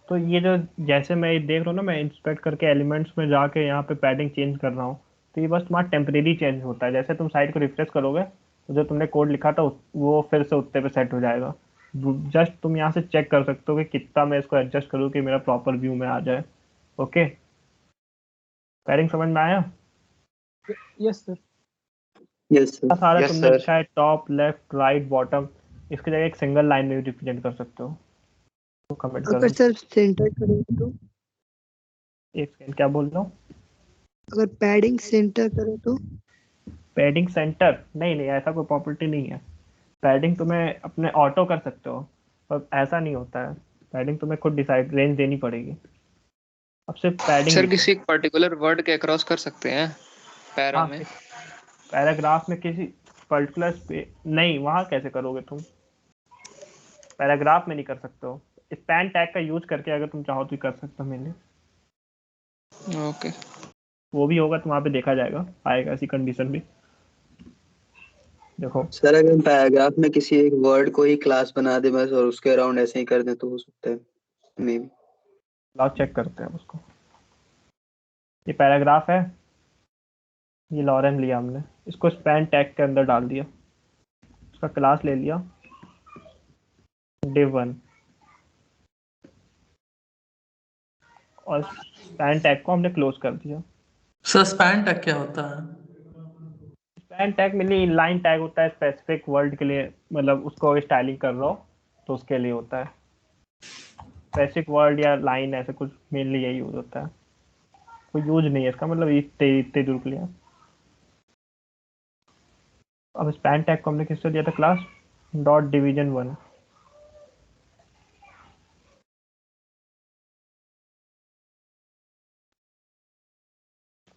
तो ये जो जैसे मैं देख रहा हूँ ना, मैं इंस्पेक्ट करके एलिमेंट्स में जाके यहाँ पे पैडिंग चेंज कर रहा हूँ, तो ये बस तुम्हारा टेम्परेरी चेंज होता है। जैसे तुम साइट को रिफ्रेश करोगे तो जो तुमने कोड लिखा था वो फिर से उतने पे सेट हो जाएगा। जस्ट तुम यहाँ से चेक कर सकते हो कि कितना मैं इसको एडजस्ट करूँ कि मेरा प्रॉपर व्यू में आ जाए। ओके, पैडिंग समझ में आया? Yes sir. Yes sir. सारा तुमने लिखा है टॉप लेफ्ट राइट बॉटम, इसकी जगह एक सिंगल लाइन में भी रिप्रेजेंट कर सकते हो। तो कमेंट कर अगर दो। सर सेंटर करें तो, एक सेकंड, क्या बोल रहा हूँ? अगर पैडिंग सेंटर करें तो पैडिंग सेंटर नहीं, ऐसा कोई प्रॉपर्टी नहीं है। पैडिंग तुम्हें अपने ऑटो कर सकते हो, पर ऐसा नहीं होता है। पैडिंग तुम्हें खुद डिसाइड रेंज देनी पड़ेगी। अब सिर्फ पैडिंग सर किसी पर्टिकुलर वर्ड के अक्रॉस कर सकते हैं पैरा में? पैराग्राफ में किसी पर्टिकुलर नहीं, वहां कैसे करोगे तुम? पैराग्राफ में नहीं कर सकते हो। स्पैन टैग का यूज करके अगर तुम चाहो तो कर सकते हो मेनली। ओके, वो भी होगा तो वहां पे देखा जाएगा, आएगा ऐसी कंडीशन भी। देखो सर अगर पैराग्राफ में किसी एक वर्ड को ही क्लास बना दे बस और उसके अराउंड ऐसे ही कर दे तो हो सकता है मे बी। लाओ चेक करते हैं उसको। ये पैराग्राफ है, ये लॉरेन लिया हमने, इसको स्पैन टैग के अंदर डाल दिया, उसका क्लास ले लिया div1, और स्पैन टैग को हमने क्लोज कर दिया। सर स्पैन टैग क्या होता है? Span tag mainly inline tag होता है स्पेसिफिक वर्ड के लिए, मतलब उसको स्टाइलिंग कर रहा हो तो उसके लिए होता है। स्पेसिफिक वर्ड या लाइन ऐसे कुछ मेनली यही यूज होता है, कोई यूज नहीं है इसका, मतलब इतने दूर के लिए। अब स्पैन टैग को हमने किससे दिया था? Class dot division 1।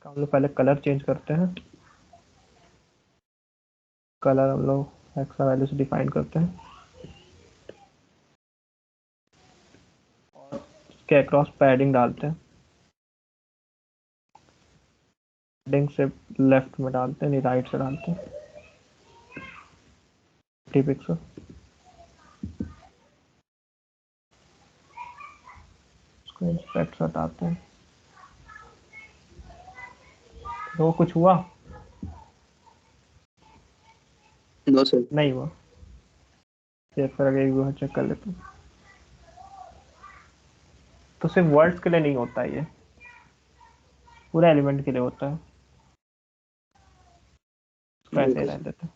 हम लोग पहले कलर चेंज करते हैं। कलर हम लोग एक्स्ट्रा वैल्यू से डिफाइन करते हैं और इसके अक्रॉस पैडिंग डालते हैं। पैडिंग से लेफ्ट में डालते हैं, नहीं राइट से डालते हैं 30 पिक्सल। इसको इंस्पेक्ट हटाते हैं। तो कुछ हुआ? No sir. नहीं हुआ। चेक करके एक बार चेक कर लेते हैं। तो सिर्फ वर्ड्स के लिए नहीं होता है, ये पूरा एलिमेंट के लिए होता है। कैसे रह देते?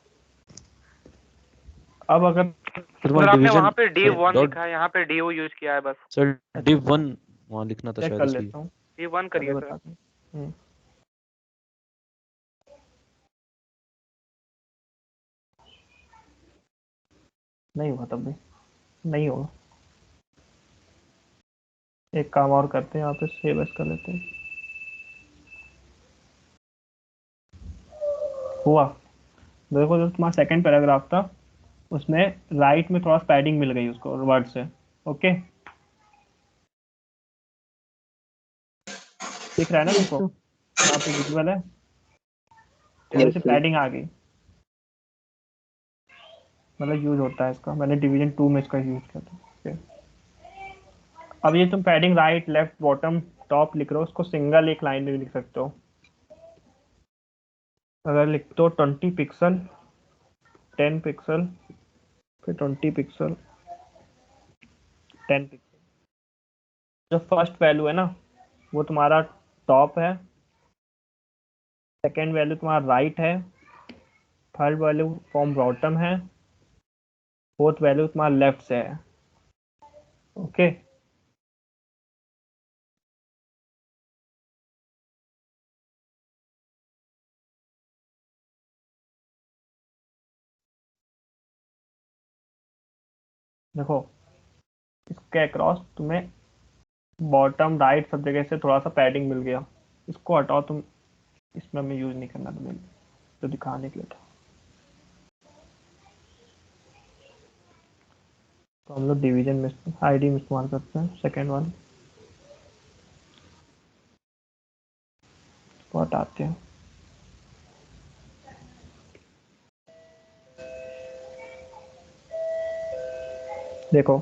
अब अगर आपने वहाँ पे div1 लिखा है, यहाँ पे div यूज किया है बस। सर div1 वहाँ लिखना था चेक शायद कर इसलिए। लेता हूँ, div1 करिए सर। नहीं हुआ तब भी नहीं होगा। एक काम और करते हैं, यहाँ पे सेव एज कर लेते हैं। हुआ। देखो जो तुम्हारा सेकंड पैराग्राफ था उसमें राइट में थोड़ा पैडिंग मिल गई उसको वर्ड से। ओके दिख रहा है ना Yes, तुमको? sir. यहाँ पे विजुअल है, थोड़ी सी पैडिंग आ गई, मतलब यूज होता है इसका। मैंने डिवीजन 2 में इसका यूज किया था। Okay. अब ये तुम padding right left bottom top लिख रहे हो, उसको सिंगल एक लाइन में भी लिख सकते हो। अगर लिखते हो 20 पिक्सल 10 पिक्सल फिर 20 पिक्सल 10 पिक्सल, जो फर्स्ट वैल्यू है ना वो तुम्हारा टॉप है, सेकेंड वैल्यू तुम्हारा राइट है, थर्ड वैल्यू फ्रॉम बॉटम है, फोर्थ वैल्यू तुम्हारा लेफ्ट से है। ओके देखो इसके अक्रॉस तुम्हें बॉटम राइट सब जगह से थोड़ा सा पैडिंग मिल गया, इसको हटाओ तुम, इसमें हमें यूज नहीं करना तुम्हें, तो दिखाने के लिए था। तो हम लोग डिवीजन में आईडी में इस्तेमाल करते हैं सेकेंड वाली, इसको हटाते हैं। देखो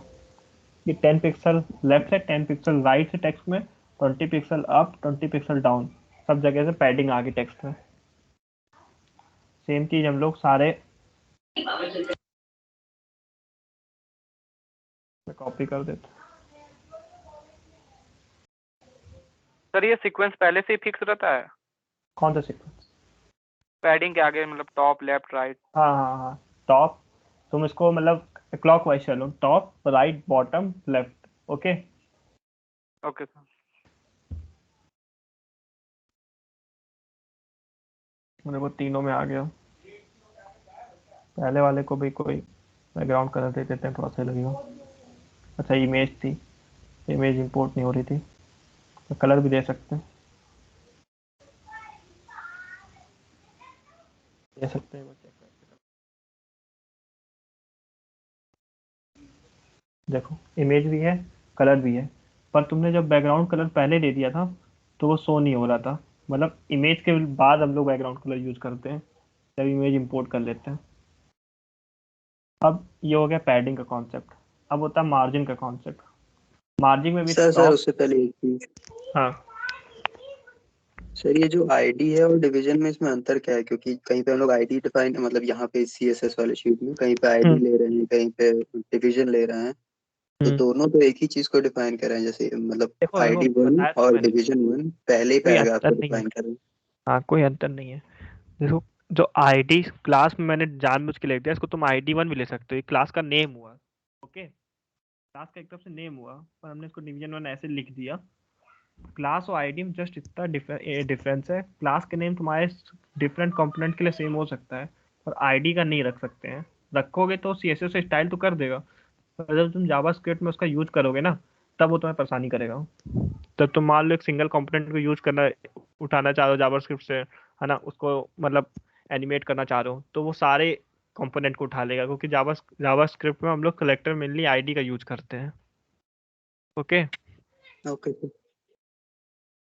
ये 10 पिक्सल लेफ्ट है, 10 पिक्सल राइट से टेक्स्ट में, 20 पिक्सल अप 20 पिक्सल डाउन, सब जगह से पैडिंग आ गई टेक्स्ट में। सेम चीज हम लोग सारे कॉपी कर देते। सर ये सीक्वेंस पहले से ही फिक्स रहता है? कौन सा सीक्वेंस? पैडिंग के आगे मतलब टॉप लेफ्ट राइट? हाँ हाँ हाँ टॉप, तुम इसको मतलब क्लॉकवाइज चलो, top right bottom left. Okay okay sir. मेरे को तीनों में आ गया। पहले वाले को भी कोई बैकग्राउंड कलर दे देते हैं, थोड़ा सा लगेगा। अच्छा इमेज थी, इमेज इंपोर्ट नहीं हो रही थी, तो कलर भी दे सकते हैं, दे सकते हैं। देखो इमेज भी है कलर भी है, पर तुमने जब बैकग्राउंड कलर पहले दे दिया था तो वो शो नहीं हो रहा था। मतलब इमेज के बाद हम लोग बैकग्राउंड कलर यूज करते हैं जब इमेज इंपोर्ट कर लेते हैं। अब ये हो गया पैडिंग का कॉन्सेप्ट। अब होता है मार्जिन का कॉन्सेप्ट। मार्जिन में भी सर टॉप। उससे पहले एक चीज, हाँ सर ये जो आईडी है और डिवीजन में इसमें अंतर क्या है? क्योंकि कहीं पे हम लोग आईडी डिफाइन, मतलब यहाँ पे सीएसएस वाले शीट में कहीं पे आईडी ले रहे हैं, कहीं पे डिवीजन ले रहे हैं, तो दोनों तो एक ही चीज को डिफाइन कर रहे हैं। जैसे मतलब देखो देखो आईडी 1 बताया तो और मैंने, डिवीजन 1 पहले ही कोई पैराग्राफ अंतर को नहीं है। डिफाइन कर रहे हैं। हाँ कोई अंतर नहीं है। देखो जो आईडी क्लास में मैंने जानबूझ के लिख दिया, इसको तुम ID1 भी ले सकते हो, ये क्लास का नेम हुआ। ओके क्लास का एक तरफ से नेम हुआ, पर हमने इसको डिवीजन 1 ऐसे लिख दिया। क्लास और आईडी में जस्ट इतना डिफरेंस है, क्लास के नेम तुम्हारे डिफरेंट कंपोनेंट के लिए सेम हो सकता है पर आईडी का नहीं रख सकते हैं। रखोगे तो सीएसएस से स्टाइल तो कर देगा, पर जब तुम जावास्क्रिप्ट में उसका यूज करोगे ना तब वो तुम्हें परेशानी करेगा। तब तुम मान लो एक सिंगल कंपोनेंट को यूज करना उठाना चाह रहे हो जावास्क्रिप्ट से, है ना, उसको मतलब एनिमेट करना चाह रहे हो, तो वो सारे कंपोनेंट को उठा लेगा, क्योंकि जावास्क्रिप्ट में हम लोग कलेक्टर मेनली आईडी का यूज करते हैं। ओके ओके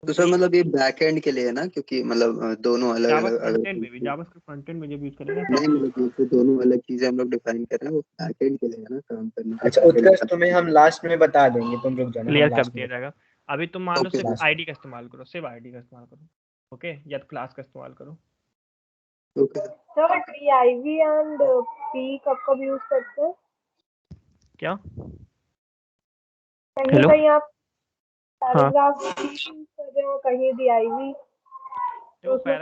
तो सर मतलब ये बैक एंड के लिए है ना, क्योंकि मतलब दोनों अलग जावा अलग फ्रंट एंड अगर में भी, जावास्क्रिप्ट फ्रंट एंड में जब यूज करेगा नहीं, तब। मतलब ये जो दोनों अलग चीजें हम लोग डिफाइन कर रहे हैं वो बैक एंड के लिए है ना, काम करने के अच्छा उत्कर्ष तुम्हें हम लास्ट में बता देंगे, तुम रुक जाना, हम क्लियर कर लास्ट दिया में जाएगा। अभी तुम मान लो ओके सिर्फ सर। आईडी का इस्तेमाल करो, सिर्फ आईडी का इस्तेमाल करो। ओके या क्लास का इस्तेमाल करो। Okay sir DIV and P कब यूज करते हैं? क्या कहीं हेलो? कहीं आप हाँ पैराग्राफ यूज कर रहे हो, कहीं DIV, तो जो उसमें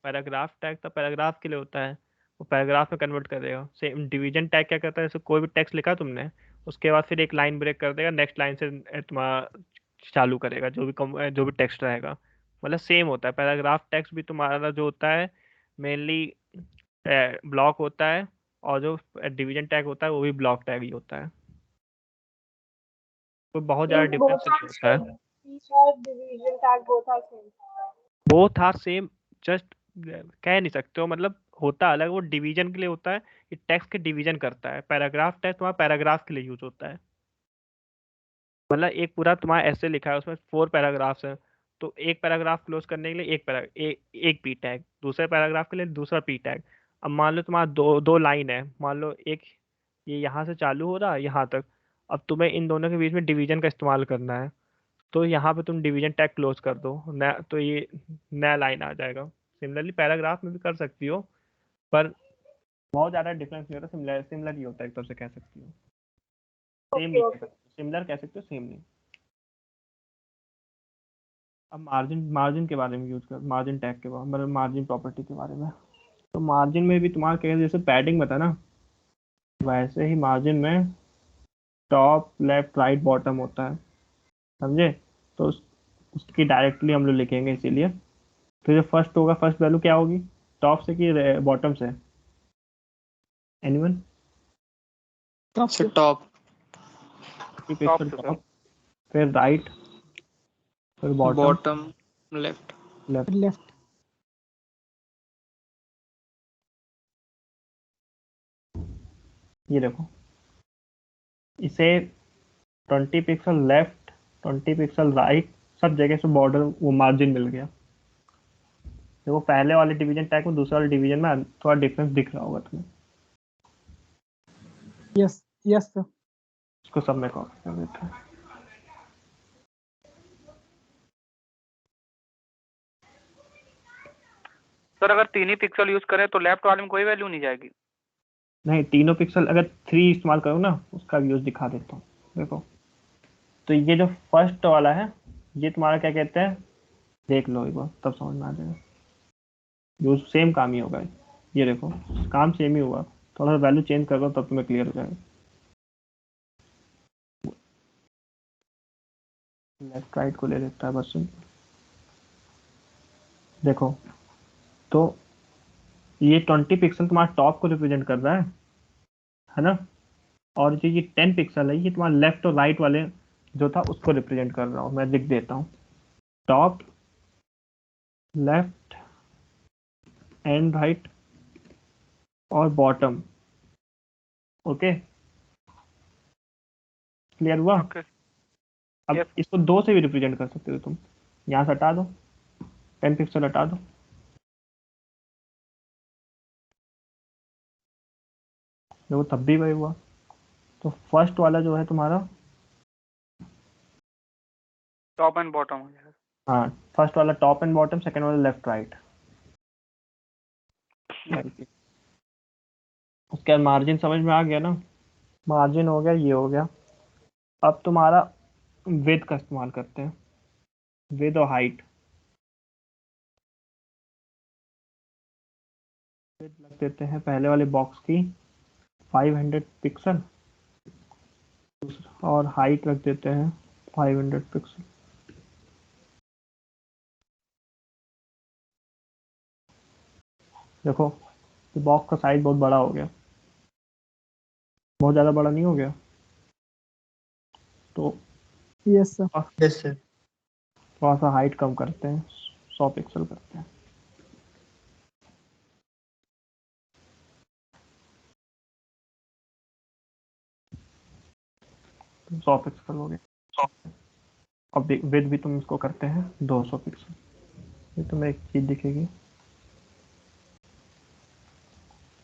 पैराग्राफ टैग तो पैराग्राफ के लिए होता है, वो पैराग्राफ में कन्वर्ट कर देगा। सेम डिवीजन टैग क्या करता है, जैसे कोई भी टेक्स्ट लिखा तुमने, उसके बाद फिर एक लाइन ब्रेक कर देगा, नेक्स्ट लाइन से तुम्हारा चालू करेगा जो भी टेक्स्ट रहेगा। मतलब सेम होता है। पैराग्राफ टेक्स्ट भी तुम्हारा जो होता है मेनली ब्लॉक होता है, और जो डिवीजन टैग होता है वो भी ब्लॉक टैग ही होता है, तो बहुत ज़्यादा डिफरेंस नहीं होता है। Division tag both are same. Both are same, just कह नहीं सकते हो, मतलब होता अलग, वो डिवीजन के लिए होता है, ये टेक्स्ट के डिवीजन करता है। पैराग्राफ टैग तुम्हारा पैराग्राफ के लिए यूज होता है, मतलब एक पूरा तुम्हारा ऐसे लिखा है, उसमें 4 पैराग्राफ्स हैं, तो एक पैराग्राफ क्लोज करने के लिए एक पी टैग, दूसरे पैराग्राफ के लिए दूसरा पी टैग। अब मान लो तुम्हारा दो लाइन है, मान लो एक ये यहाँ से चालू हो रहा है यहाँ तक, अब तुम्हें इन दोनों के बीच में डिवीजन का इस्तेमाल करना है, तो यहाँ पे तुम डिवीजन टैग क्लोज कर दो, नया, तो ये नया लाइन आ जाएगा। सिमिलरली पैराग्राफ में भी कर सकती हो, पर बहुत ज़्यादा डिफरेंस नहीं होता, सिमिलर सिमिलर ही होता है, एक तरह से कह सकती हो। सेम नहीं कह सकते, सिमिलर कह सकते हो, सेम नहीं। अब मार्जिन के बारे में यूज कर, मार्जिन टैग के बारे में, मतलब मार्जिन प्रॉपर्टी के बारे में। तो मार्जिन में भी तुम्हारा क्या, जैसे पैडिंग बता ना, वैसे ही मार्जिन में टॉप लेफ्ट राइट बॉटम होता है, समझे? तो उसकी डायरेक्टली हम लोग लिखेंगे, इसीलिए तो जो फर्स्ट होगा, फर्स्ट वैल्यू क्या होगी, टॉप से कि बॉटम से? एनीवन? टॉप से। टॉप। टॉप, फिर राइट, फिर बॉटम, लेफ्ट। लेफ्ट। ये देखो, इसे 20 पिक्सल लेफ्ट, 20 पिक्सल राइट, सब जगह से बॉर्डर वो मार्जिन मिल गया। देखो पहले वाले डिवीजन टैग में दूसरे वाले डिवीजन में थोड़ा डिफरेंस दिख रहा होगा तुम्हें। Yes yes sir. इसको सब में कॉपी कर देते हैं। सर अगर 3 ही पिक्सल यूज करें तो लेफ्ट वाले में कोई वैल्यू नहीं जाएगी? नहीं, तीनों पिक्सल, अगर 3 इस्तेमाल करो ना, उसका यूज दिखा देता हूँ। देखो, तो ये जो फर्स्ट वाला है, ये तुम्हारा क्या कहते हैं, देख लो एक बार, तब समझ में आ जाएगा। यूज सेम काम ही होगा, ये देखो काम सेम ही हुआ, थोड़ा सा वैल्यू चेंज कर दो तब तुम्हें क्लियर हो जाएगा। लेफ्ट राइट को ले लेता है बस। देखो, तो ये 20 पिक्सल तुम्हारा टॉप को रिप्रेजेंट कर रहा है ना, और जो ये 10 पिक्सल है, ये तुम्हारा लेफ्ट और राइट वाले जो था उसको रिप्रेजेंट कर रहा हूँ। मैं लिख देता हूँ, टॉप लेफ्ट एंड राइट और बॉटम। ओके, क्लियर हुआ? अब इसको 2 से भी रिप्रेजेंट कर सकते हो तुम, यहाँ से हटा दो, 10 पिक्सल हटा दो, देखो तब भी वही हुआ। तो फर्स्ट वाला जो है तुम्हारा टॉप एंड बॉटम हो जाएगा। हाँ, फर्स्ट वाला टॉप एंड बॉटम, सेकंड वाला लेफ्ट राइट। उसके बाद मार्जिन समझ में आ गया ना, मार्जिन हो गया, ये हो गया। अब तुम्हारा विड्थ का इस्तेमाल करते हैं, विड्थ और हाइट। विड्थ लग देते हैं पहले वाले बॉक्स की 500 पिक्सल, और हाइट रख देते हैं 500 पिक्सल। देखो, बॉक्स का साइज बहुत बड़ा हो गया, बहुत ज़्यादा बड़ा नहीं हो गया? तो यस सर। Yes sir. थोड़ा सा हाइट कम करते हैं, 100 पिक्सल करते हैं। तो 100 पिक्सल हो गया। अब विड्थ भी तुम इसको करते हैं 200 पिक्सल। ये तुम्हें एक चीज दिखेगी,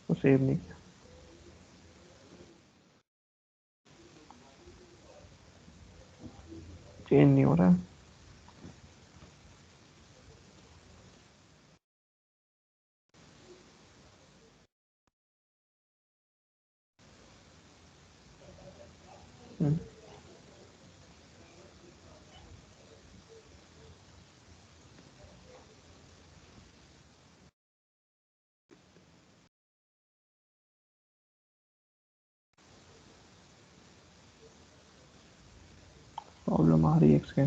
तो सेव नहीं किया, चेंज नहीं हो रहा है। प्रॉब्लम आ रही है इसके।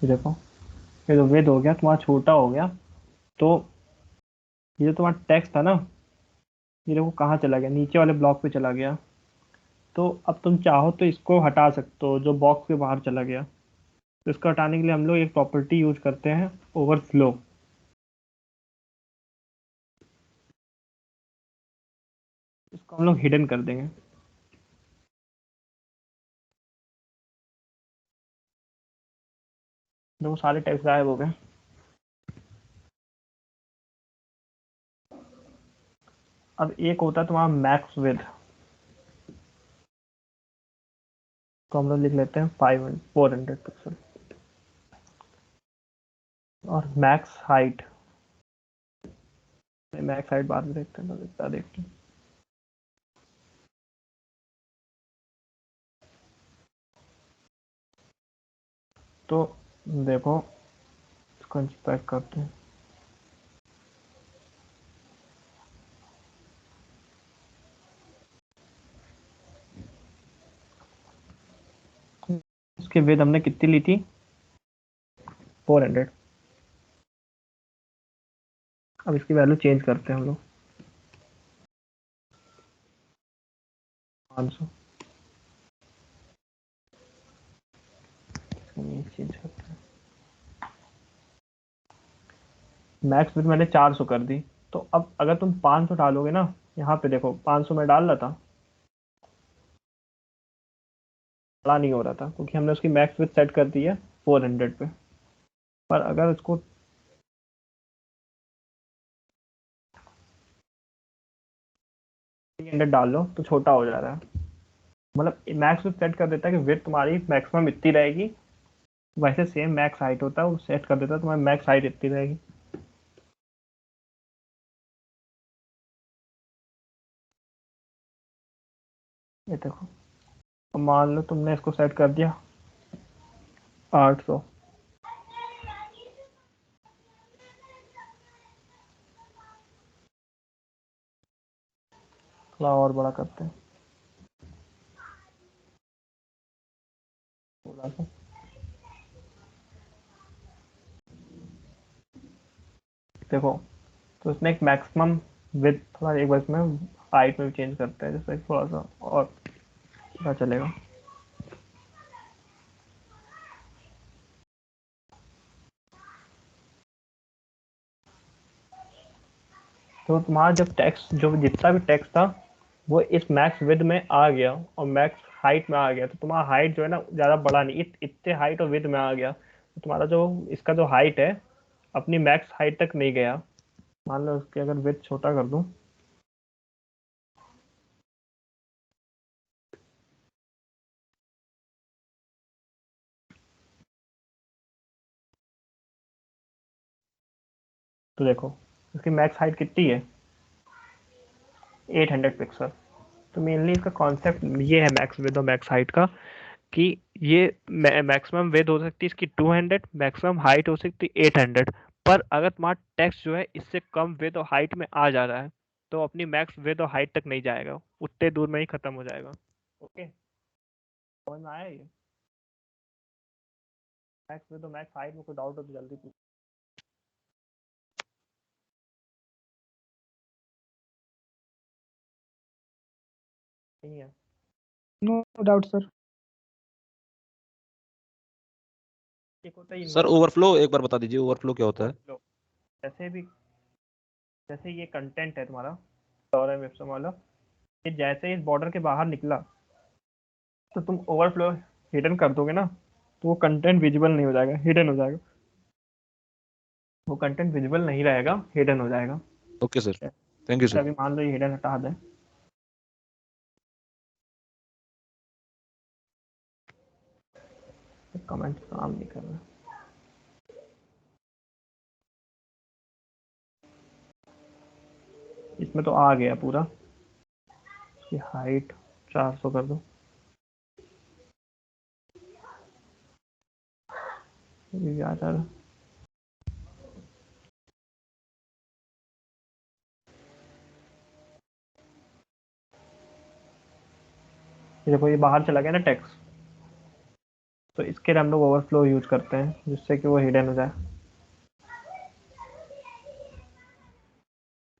ये देखो, ये तो विद हो गया तुम्हारा, छोटा हो गया। तो ये जो तुम्हारा टेक्स्ट था ना, ये देखो कहाँ चला गया, नीचे वाले ब्लॉक पे चला गया। तो अब तुम चाहो तो इसको हटा सकते हो, जो बॉक्स के बाहर चला गया। तो इसको हटाने के लिए हम लोग एक प्रॉपर्टी यूज करते हैं, ओवरफ्लो। इसको हम लोग हिडन कर देंगे। देखो सारे टेक्स्ट गायब हो गए। अब एक होता है तुम्हारा मैक्स विद, तो हम लोग लिख लेते हैं 400 पिक्सल। और मैक्स हाइट, मैक्स हाइट बाद में देखते हैं, तो इतना देखते हैं। तो देखो इसको इंस्पेक्ट करते हैं। इसकी विद हमने कितनी ली थी, 400। अब इसकी वैल्यू चेंज करते हैं हम लोग, 500 चेंज करते हैं। मैक्स विद मैंने 400 कर दी। तो अब अगर तुम 500 डालोगे ना, यहाँ पे देखो 500 में डाल रहा था, बड़ा नहीं हो रहा था, क्योंकि हमने उसकी मैक्स विद सेट कर दी है 400 पे। पर अगर उसको डाल लो तो छोटा हो जा रहा है। मतलब मैक्स विद सेट कर देता है कि विद तुम्हारी मैक्सिमम इतनी रहेगी, वैसे सेम मैक्स हाइट होता है, वो सेट कर देता है तुम्हारी मैक्स हाइट इतनी रहेगी। ये देखो, अब मान लो तुमने इसको सेट कर दिया 800। थोड़ा और बड़ा करते हैं, थोड़ा सा। देखो, तो इसमें एक मैक्सिमम विद, थोड़ा एक बार इसमें हाइट में भी चेंज करते हैं, जैसे थोड़ा सा और पता चलेगा। तो तुम्हारा जब टेक्स्ट, जो जितना भी टेक्स्ट था वो इस मैक्स विद में आ गया और मैक्स हाइट में आ गया, तो तुम्हारा हाइट जो है ना ज़्यादा बड़ा नहीं, इतने हाइट और विद में आ गया, तो तुम्हारा जो इसका जो हाइट है अपनी मैक्स हाइट तक नहीं गया। मान लो इसके अगर विद छोटा कर दूं, तो देखो इसकी मैक्स हाइट कितनी है, 800 पिक्सल। तो मेनली इसका कॉन्सेप्ट ये है मैक्स विद और मैक्स हाइट का, कि ये मैक्सिमम विद हो सकती है इसकी 200, मैक्सिमम हाइट हो सकती है 800। पर अगर तुम्हारा टेक्स्ट जो है इससे कम विद और हाइट में आ जा रहा है, तो अपनी मैक्स विद और हाइट तक नहीं जाएगा, उतने दूर में ही खत्म हो जाएगा। ओके, समझ में आया ये? मैक्स विद और मैक्स हाइट में कोई डाउट हो तो जल्दी पूछ। नहीं है? No doubt sir. एक होता है सर ओवरफ्लो एक बार बता दीजिए, ओवरफ्लो क्या होता है? जैसे भी, जैसे ये कंटेंट है तुम्हारा थ्योरम इप्सम वाला, ये जैसे इस बॉर्डर के बाहर निकला, तो तुम ओवरफ्लो हिडन कर दोगे ना, तो वो कंटेंट विजिबल नहीं हो जाएगा, हिडन हो जाएगा। वो कंटेंट विजिबल नहीं रहेगा, हिडन हो जाएगा। Okay sir, thank you sir. अभी मान लो ये हिडन हटा दें, कमेंट काम नहीं कर रहा। इसमें तो आ गया पूरा, इसकी हाइट 400 कर दो, ये आ जा रहा। ये देखो ये बाहर चला गया ना टेक्स्ट, तो इसके लिए हम लोग ओवरफ्लो यूज करते हैं जिससे कि वो हिडन हो जाए।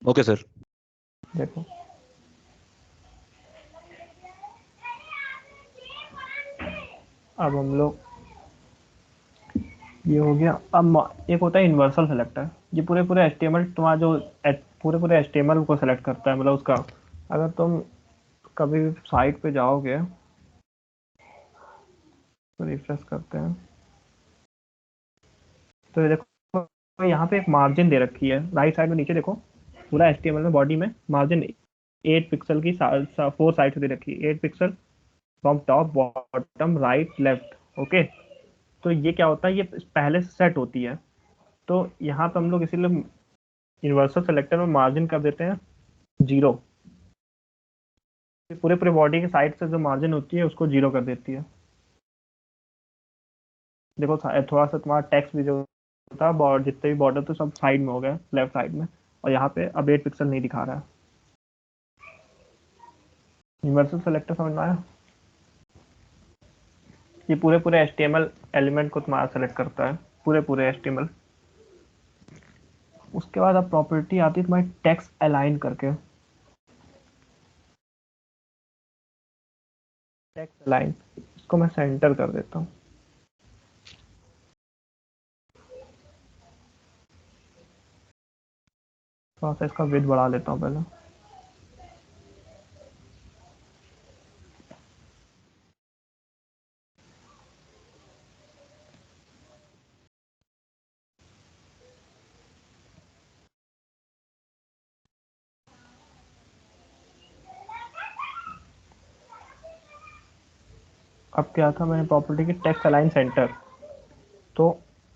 Okay sir. देखो अब हम लोग ये हो गया। अब एक होता है यूनिवर्सल सेलेक्टर। ये पूरे पूरे HTML तुम्हारा जो पूरे पूरे HTML को सेलेक्ट करता है। मतलब उसका अगर तुम कभी साइट पे जाओगे तो रिफ्रेश करते हैं तो ये देखो यहाँ पे एक मार्जिन दे रखी है राइट साइड में। नीचे देखो पूरा HTML में बॉडी में मार्जिन 8 पिक्सल की 4 साइड से दे रखी है। 8 pixel from top bottom right left. Okay, तो ये क्या होता है, ये पहले से सेट होती है। तो यहाँ पे हम लोग इसीलिए यूनिवर्सल सेलेक्टर में मार्जिन कर देते हैं 0। पूरे पूरे बॉडी के साइड से जो मार्जिन होती है उसको 0 कर देती है। देखो थोड़ा सा तुम्हारा टेक्स्ट भी जो था जितने भी बॉर्डर थे सब साइड में हो गए, लेफ्ट साइड में, और यहाँ पे अब 8 पिक्सल नहीं दिखा रहा है। यूनिवर्सल सेलेक्टर समझ में आया? ये पूरे पूरे HTML एलिमेंट को तुम्हारा सेलेक्ट करता है, पूरे पूरे HTML। उसके बाद अब प्रॉपर्टी आती है तुम्हारी टेक्स्ट अलाइन करके। टेक्स्ट अलाइन, इसको मैं सेंटर कर देता हूँ। थोड़ा सा इसका विड्थ बढ़ा लेता हूँ पहले। अब क्या था मैंने प्रॉपर्टी की टेक्स्ट अलाइन सेंटर। तो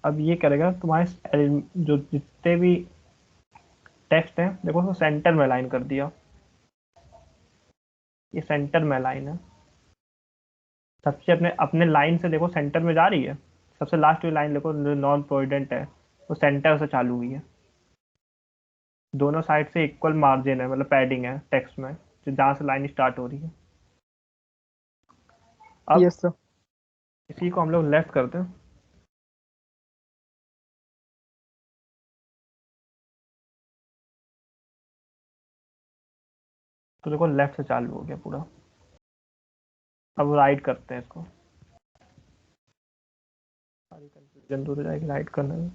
अब ये करेगा तुम्हारे जो जितने भी टेक्स्ट हैं देखो उसको सेंटर में अलाइन कर दिया। ये सेंटर में अलाइन है। सबसे अपने अपने लाइन से देखो सेंटर में जा रही है। सबसे लास्ट वाली लाइन देखो नॉन प्रोविडेंट है, वो सेंटर से चालू हुई है। दोनों साइड से इक्वल मार्जिन है, मतलब पैडिंग है टेक्स्ट में जो जहाँ से लाइन स्टार्ट हो रही है। अब यस सर। इसी को हम लोग लेफ्ट करते हैं। तो देखो लेफ्ट से चालू हो गया पूरा। अब राइट करते हैं इसको, सारी कंफ्यूजन दूर हो जाएगी राइट करने में।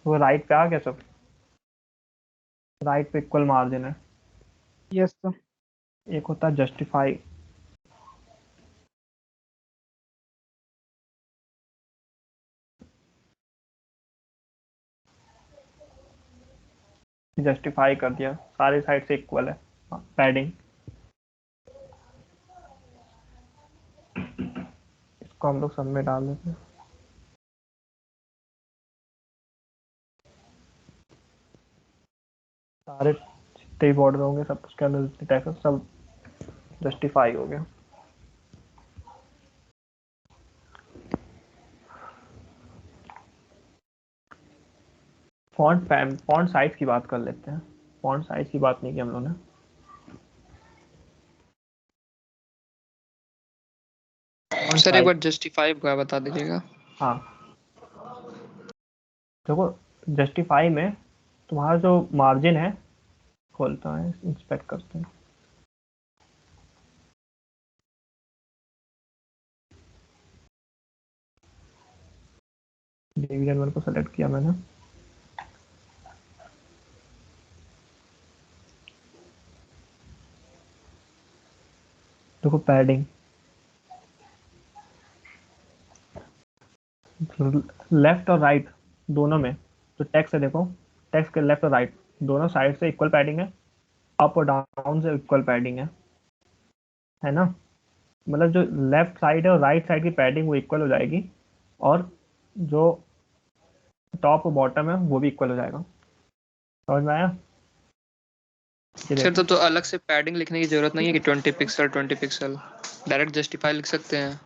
वो राइट पे आ गया सब, राइट पे इक्वल मार्जिन है। Yes sir. एक होता है जस्टिफाई। जस्टिफाई कर दिया, सारे साइड से इक्वल है पैडिंग। इसको हम लोग सब में डाल देते हैं। सारे जितने भी बॉर्डर होंगे सब उसके अंदर जितने टेक्स्ट सब जस्टिफाई हो गया। फॉन्ट साइज की बात कर लेते हैं। फॉन्ट साइज की बात नहीं की हम लोग ने। सर एक बार जस्टिफाई का बता दीजिएगा। हाँ देखो जस्टिफाई में तुम्हारा जो मार्जिन है, खोलता है इंस्पेक्ट करते हैं। डिवीजन 1 को सेलेक्ट किया मैंने। देखो पैडिंग लेफ्ट और राइट दोनों में जो टेक्स्ट है, देखो टेक्स्ट के लेफ्ट और राइट दोनों साइड से इक्वल पैडिंग है। अप और डाउन से इक्वल पैडिंग है ना। मतलब जो लेफ्ट साइड है और राइट साइड की पैडिंग वो इक्वल हो जाएगी, और जो टॉप और बॉटम है वो भी इक्वल हो जाएगा। समझ में आया? सर तो अलग से पैडिंग लिखने की जरूरत नहीं है कि 20 पिक्सल 20 पिक्सल, डायरेक्ट जस्टिफाई लिख सकते हैं।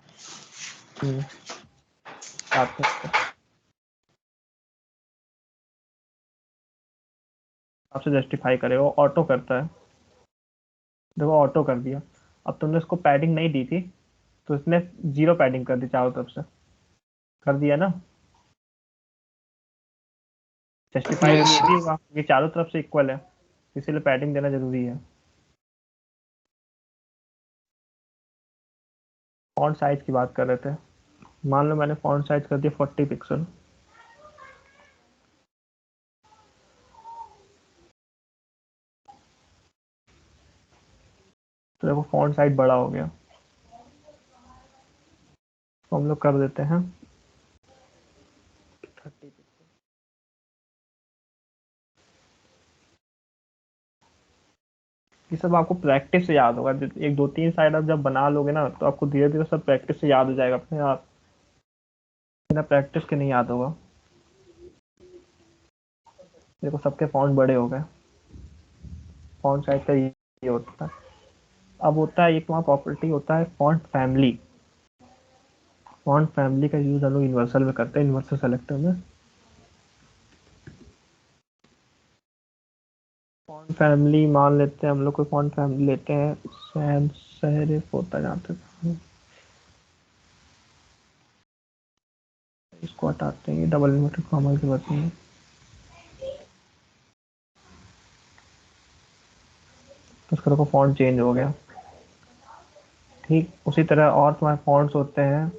आपसे जस्टिफाई करेगा, ऑटो करता है। देखो ऑटो कर दिया। अब तुमने इसको पैडिंग नहीं दी थी तो इसने 0 पैडिंग कर दी चारों तरफ से, कर दिया ना। जस्टिफाई Yes, ये sir. भी हुआ, ये चारों तरफ से इक्वल है, इसीलिए पैडिंग देना जरूरी है। फॉन्ट साइज की बात कर रहे थे, मान लो मैंने फॉन्ट साइज कर दिया 40 पिक्सल, तो देखो फॉन्ट साइज बड़ा हो गया, तो हम लोग कर देते हैं 30 पिक्सल। ये सब आपको प्रैक्टिस से याद होगा, 1 2 3 साइड आप जब बना लोगे ना तो आपको धीरे धीरे सब प्रैक्टिस से याद हो जाएगा अपने आप, बिना प्रैक्टिस के नहीं याद होगा। देखो सबके फॉन्ट बड़े हो गए, फॉन्ट साइज का ये होता है। अब होता है एक वहाँ प्रॉपर्टी होता है फॉन्ट फैमिली। फॉन्ट फैमिली का यूज हम लोग यूनिवर्सल में करते हैं, यूनिवर्सल सेलेक्टर में। फॉन्ट फैमिली मान लेते हैं हम लोग, कोई फॉन्ट फैमिली लेते हैं, सैन सेरिफ होता है जहाँ तक, इसको हटाते हैं, डबल इन्वर्टेड कॉमा की जरूरत नहीं है। तो उसका देखो फॉन्ट चेंज हो गया। ठीक उसी तरह और तुम्हारे फॉन्ट्स होते हैं,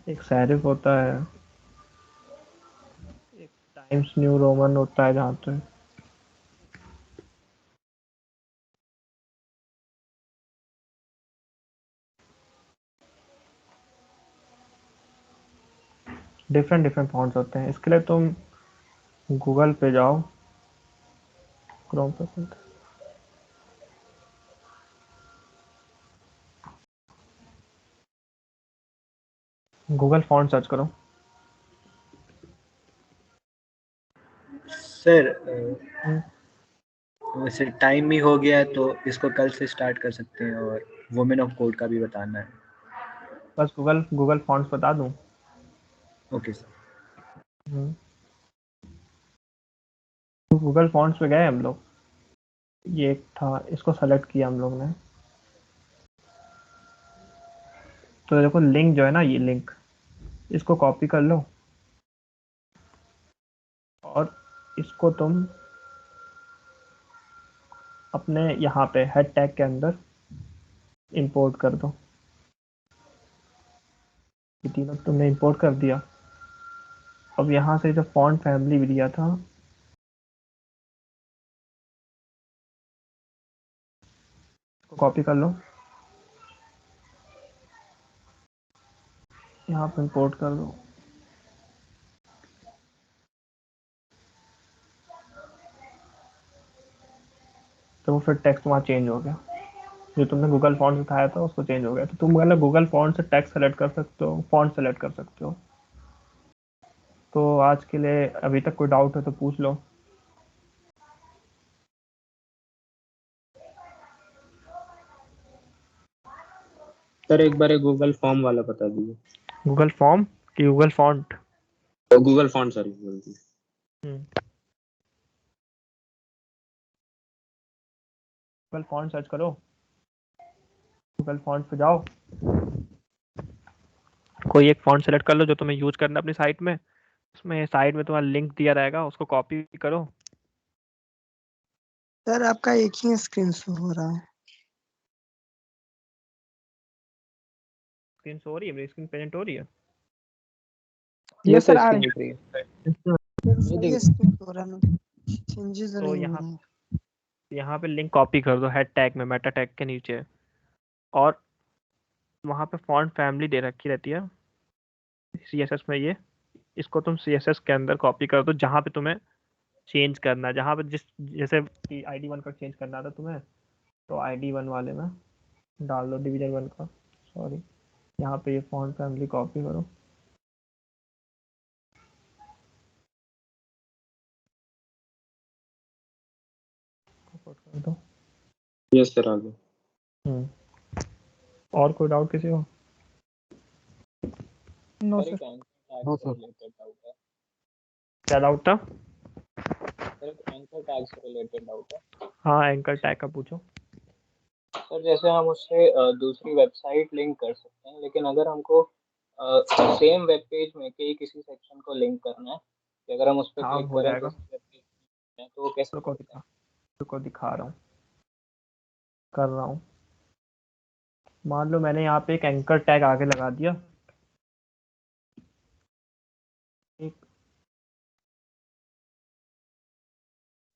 एक सैरिफ होता है, एक टाइम्स न्यू रोमन होता है जहाँ तक, डिफरेंट डिफरेंट फॉन्ट्स होते हैं। इसके लिए तुम गूगल पे जाओ, क्रोम पे खुलता है, गूगल फॉन्ट सर्च करो। सर वैसे टाइम ही हो गया है तो इसको कल से स्टार्ट कर सकते हैं, और वुमेन ऑफ कोड का भी बताना है। बस गूगल फॉन्ट्स बता दूं? Okay sir. तो गूगल फॉन्ट्स पे गए हम लोग, ये एक था, इसको सेलेक्ट किया हम लोग ने, तो देखो लिंक जो है ना, ये लिंक, इसको कॉपी कर लो और इसको तुम अपने यहाँ पे हेड टैग के अंदर इंपोर्ट कर दो। ये तीनों तुमने इंपोर्ट कर दिया। अब यहाँ से जो फॉन्ट फैमिली भी दिया था, इसको कॉपी कर लो, यहाँ पे इंपोर्ट कर दो। तो फिर टेक्स्ट वहाँ चेंज हो गया, जो तुमने गूगल फॉन्ट उठाया था उसको चेंज हो गया। तो तुम मतलब गूगल फॉन्ट से टेक्स्ट सेलेक्ट कर सकते हो, फॉन्ट सेलेक्ट कर सकते हो। तो आज के लिए अभी तक कोई डाउट है तो पूछ लो। सर एक बार गूगल फॉर्म वाला बता दीजिए। गूगल फॉर्म कि Google font? Google font sir बोल दीजिए। गूगल फॉन्ट सर्च करो, गूगल फॉन्ट पे जाओ, कोई एक फॉन्ट सेलेक्ट कर लो जो तुम्हें यूज करना है अपनी साइट में। उसमें साइड में तुम्हारा लिंक दिया रहेगा, उसको कॉपी करो। सर आपका एक ही स्क्रीन शो हो रहा है। स्क्रीन शो हो रही है, मेरी स्क्रीन प्रेजेंट हो रही है। यस सर, आ रही दिख रही है। सही स्क्रीन शो हो रहा है, चेंजेस तो नहीं हो रहे हैं। यहाँ पे लिंक कॉपी कर दो हेड टैग में, मेटा टैग के नीचे, और वहाँ पे फॉन्ट फैमिली दे रखी रहती है CSS में। ये इसको तुम CSS के अंदर कॉपी कर दो, जहाँ पे तुम्हें चेंज करना है, जहाँ पे जैसे कि ID1 का चेंज करना था तुम्हें, तो ID1 वाले में डाल दो, डिवीजन 1 का, सॉरी, यहाँ पे ये फॉन्ट फैमिली कॉपी करो। कर दो। यस सर, आ गया। और कोई डाउट किसी को? No sir. No sir. क्या डाउट था? एंकर टैग से रिलेटेड डाउट है। हाँ, एंकर टैग का पूछो। सर जैसे हम उससे दूसरी वेबसाइट लिंक कर सकते हैं, लेकिन अगर हमको सेम वेब पेज में के किसी सेक्शन को लिंक करना है, कि अगर हम उस पर हाँ क्लिक हो करें जाएगा। तो वेब पेज में, तो वो कैसे रुको करते हैं? दिखा रहा हूँ, कर रहा हूँ। मान लो मैंने यहाँ पे एक एंकर टैग आगे लगा दिया, एक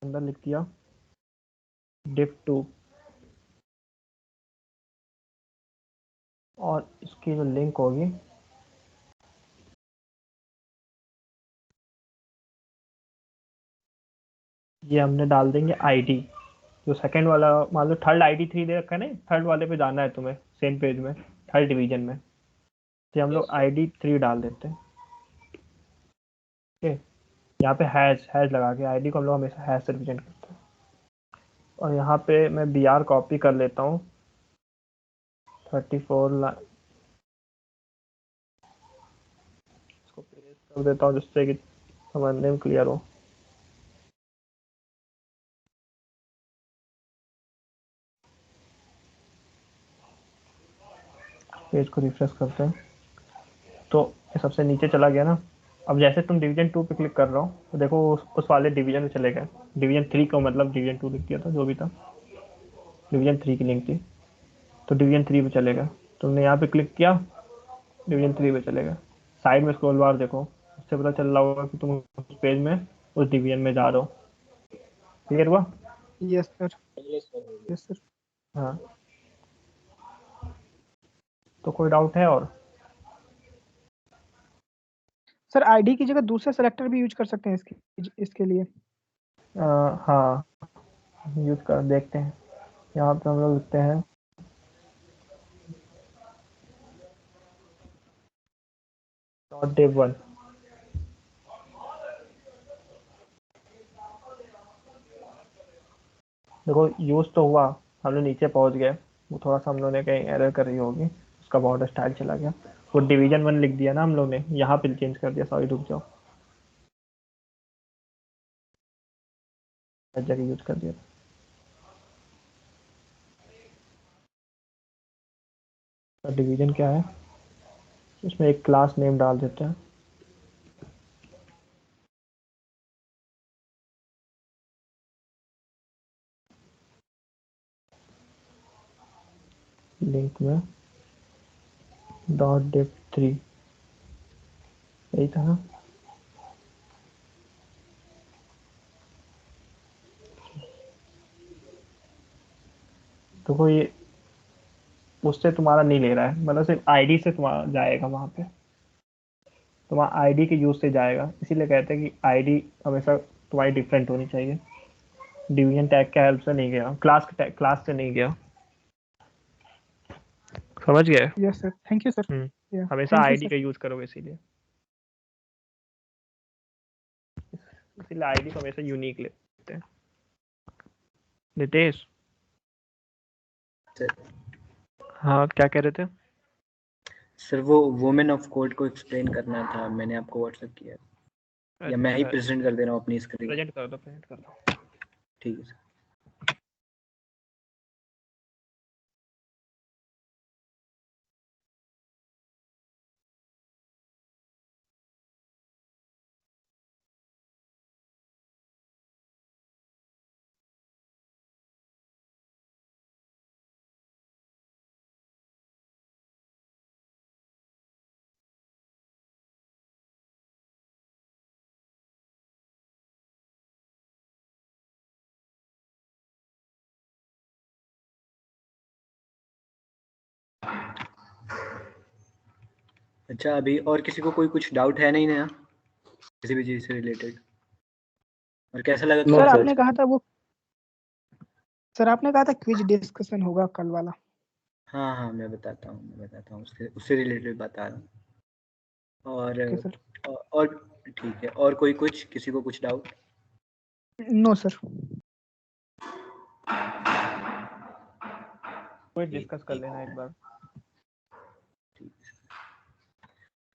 अंदर लिख दिया div2, और इसकी जो लिंक होगी ये हमने डाल देंगे आईडी, जो सेकंड वाला, मान लो थर्ड आईडी 3 दे रखा है ना, थर्ड वाले पे जाना है तुम्हें सेम पेज में, थर्ड डिवीजन में, तो हम लोग आईडी 3 डाल देते हैं। ओके, यहाँ पे हैश लगा के आईडी को हम लोग हमेशा हैश से रिप्रेजेंट करते हैं। और यहाँ पे मैं बी आर कॉपी कर लेता हूँ 34 लाइन, इसको पेस्ट कर देता हूँ जिससे कि समझने में क्लियर हो। पेज को रिफ्रेश करते हैं तो ये सबसे नीचे चला गया ना। अब जैसे तुम डिवीजन 2 पे क्लिक कर रहा हो तो देखो उस वाले डिवीजन में चले गए। डिवीजन 3 को मतलब डिवीजन 2 लिख दिया था, जो भी था, डिवीजन 3 की लिंक थी, तो डिवीजन 3 पे चलेगा। तुमने यहाँ पे क्लिक किया, डिवीजन 3 पे चलेगा। साइड में स्क्रॉल बार देखो, उससे पता चल रहा होगा कि तुम उस पेज में, उस डिवीजन में जा रहे हो। क्लियर हुआ? Yes sir. Yes sir. Yes sir. हाँ, तो कोई डाउट है और? सर आईडी की जगह दूसरा सेलेक्टर भी यूज कर सकते हैं इसके लिए? हाँ, यूज कर देखते हैं। यहाँ पे हम लोग लिखते हैं .div1, देखो यूज तो हुआ, हम लोग नीचे पहुंच गए, वो थोड़ा सा हम लोगों ने कहीं एरर कर रही होगी, उसका बॉर्डर स्टाइल चला गया, वो डिवीजन 1 लिख दिया ना हम लोग ने, यहाँ पे चेंज कर दिया, सॉरी रुक जाओ, हर जगह यूज कर दिया। तो डिवीजन क्या है, इसमें एक क्लास नेम डाल देते हैं, लिंक में .div3, यही था ना। देखो ये उससे तुम्हारा नहीं ले रहा है, मतलब सिर्फ आईडी से तुम्हारा जाएगा, वहां पे तुम्हारा आईडी के यूज से जाएगा, इसीलिए कहते हैं कि आईडी हमेशा तुम्हारी डिफरेंट होनी चाहिए। डिवीजन टैग के हेल्प से नहीं गया, क्लास से नहीं गया, समझ गए? Yes sir, thank you sir. हमेशा थैंक यू आईडी सर। का यूज करोगे, इसीलिए आईडी को हमेशा यूनिक लेते हैं। नितेश, हाँ क्या कह रहे थे? सर वो वुमेन ऑफ कोड को एक्सप्लेन करना था, मैंने आपको व्हाट्सएप किया, या मैं ही प्रेजेंट कर दे रहा हूँ अपनी स्क्रीन? प्रेजेंट कर दो। ठीक है सर। अच्छा, अभी और किसी को कोई कुछ डाउट है नहीं नया किसी भी चीज से रिलेटेड? और कैसा लगा सर आपने कहा था सर आपने कहा था क्विज डिस्कशन होगा कल वाला। हाँ हाँ, मैं बताता हूँ, उससे रिलेटेड बता रहा हूँ। और ठीक है, और कोई किसी को कुछ डाउट? No sir. कोई डिस्कस कर लेना एक बार।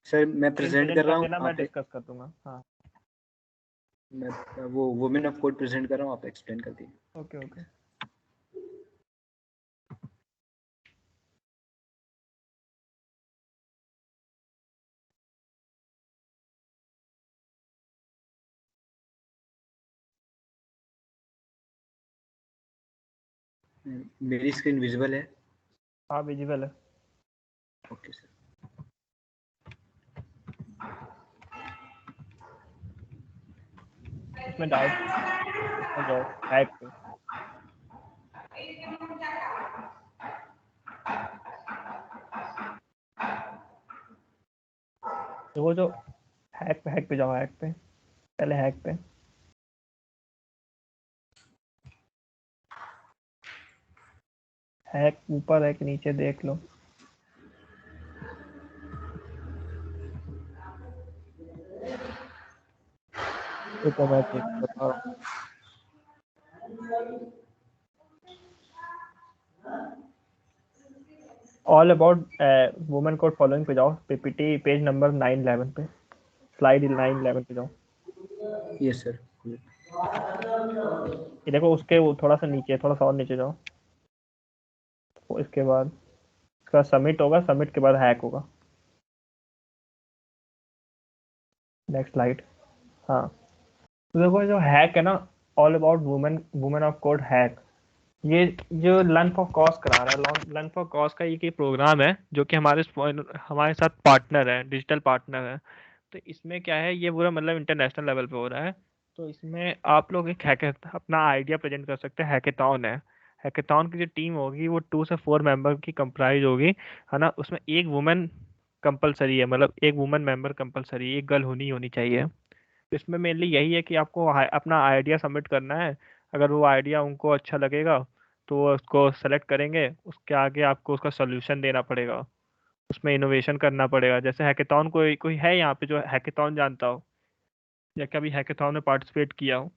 सर मैं प्रेजेंट कर रहा हूँ, मैं डिस्कस कर दूंगा। हाँ, मैं वो वुमेन ऑफ कोड प्रेजेंट कर रहा हूँ, आप एक्सप्लेन कर दीजिए। ओके। मेरी स्क्रीन विजिबल है? हाँ विजिबल है। Okay sir. इसमें डायरेक्ट इसमें जाओ हैक पे। तो वो जो हैक पे जाओ, हैक पे पहले हैक पे। हैक ऊपर है कि नीचे देख लो। तो मैं देख बता रहा हूँ। All about women code following पे जाओ, पीपीटी पेज नंबर 911 पे, स्लाइड 911 पे जाओ। Yes sir. ये देखो उसके वो थोड़ा सा नीचे, थोड़ा सा और नीचे जाओ। तो इसके बाद इसका सबमिट होगा, सबमिट के बाद हैक होगा। Next slide. हाँ तो देखो जो हैक है ना, all about women of code hack, ये जो लर्न फॉर कॉज करा रहा है, लर्न फॉर कॉज का ये प्रोग्राम है जो कि हमारे साथ पार्टनर है, डिजिटल पार्टनर है। तो इसमें क्या है, ये पूरा मतलब इंटरनेशनल लेवल पे हो रहा है। तो इसमें आप लोग एक अपना आइडिया प्रेजेंट कर सकते हैं। हैकेथॉन है, हैकेथॉन की जो टीम होगी वो 2 से 4 मेंबर की कंप्राइज होगी, है ना। उसमें एक वुमेन कंपलसरी है, मतलब एक वुमेन मेंबर कंपलसरी, एक गर्ल होनी होनी चाहिए। इसमें मेनली यही है कि आपको अपना आइडिया सबमिट करना है। अगर वो आइडिया उनको अच्छा लगेगा तो वो उसको सेलेक्ट करेंगे, उसके आगे आपको उसका सोल्यूशन देना पड़ेगा, उसमें इनोवेशन करना पड़ेगा। जैसे हैकेथॉन कोई कोई है यहाँ पे जो हैकेथॉन जानता हो या कभी हैकेथॉन में पार्टिसिपेट किया हो?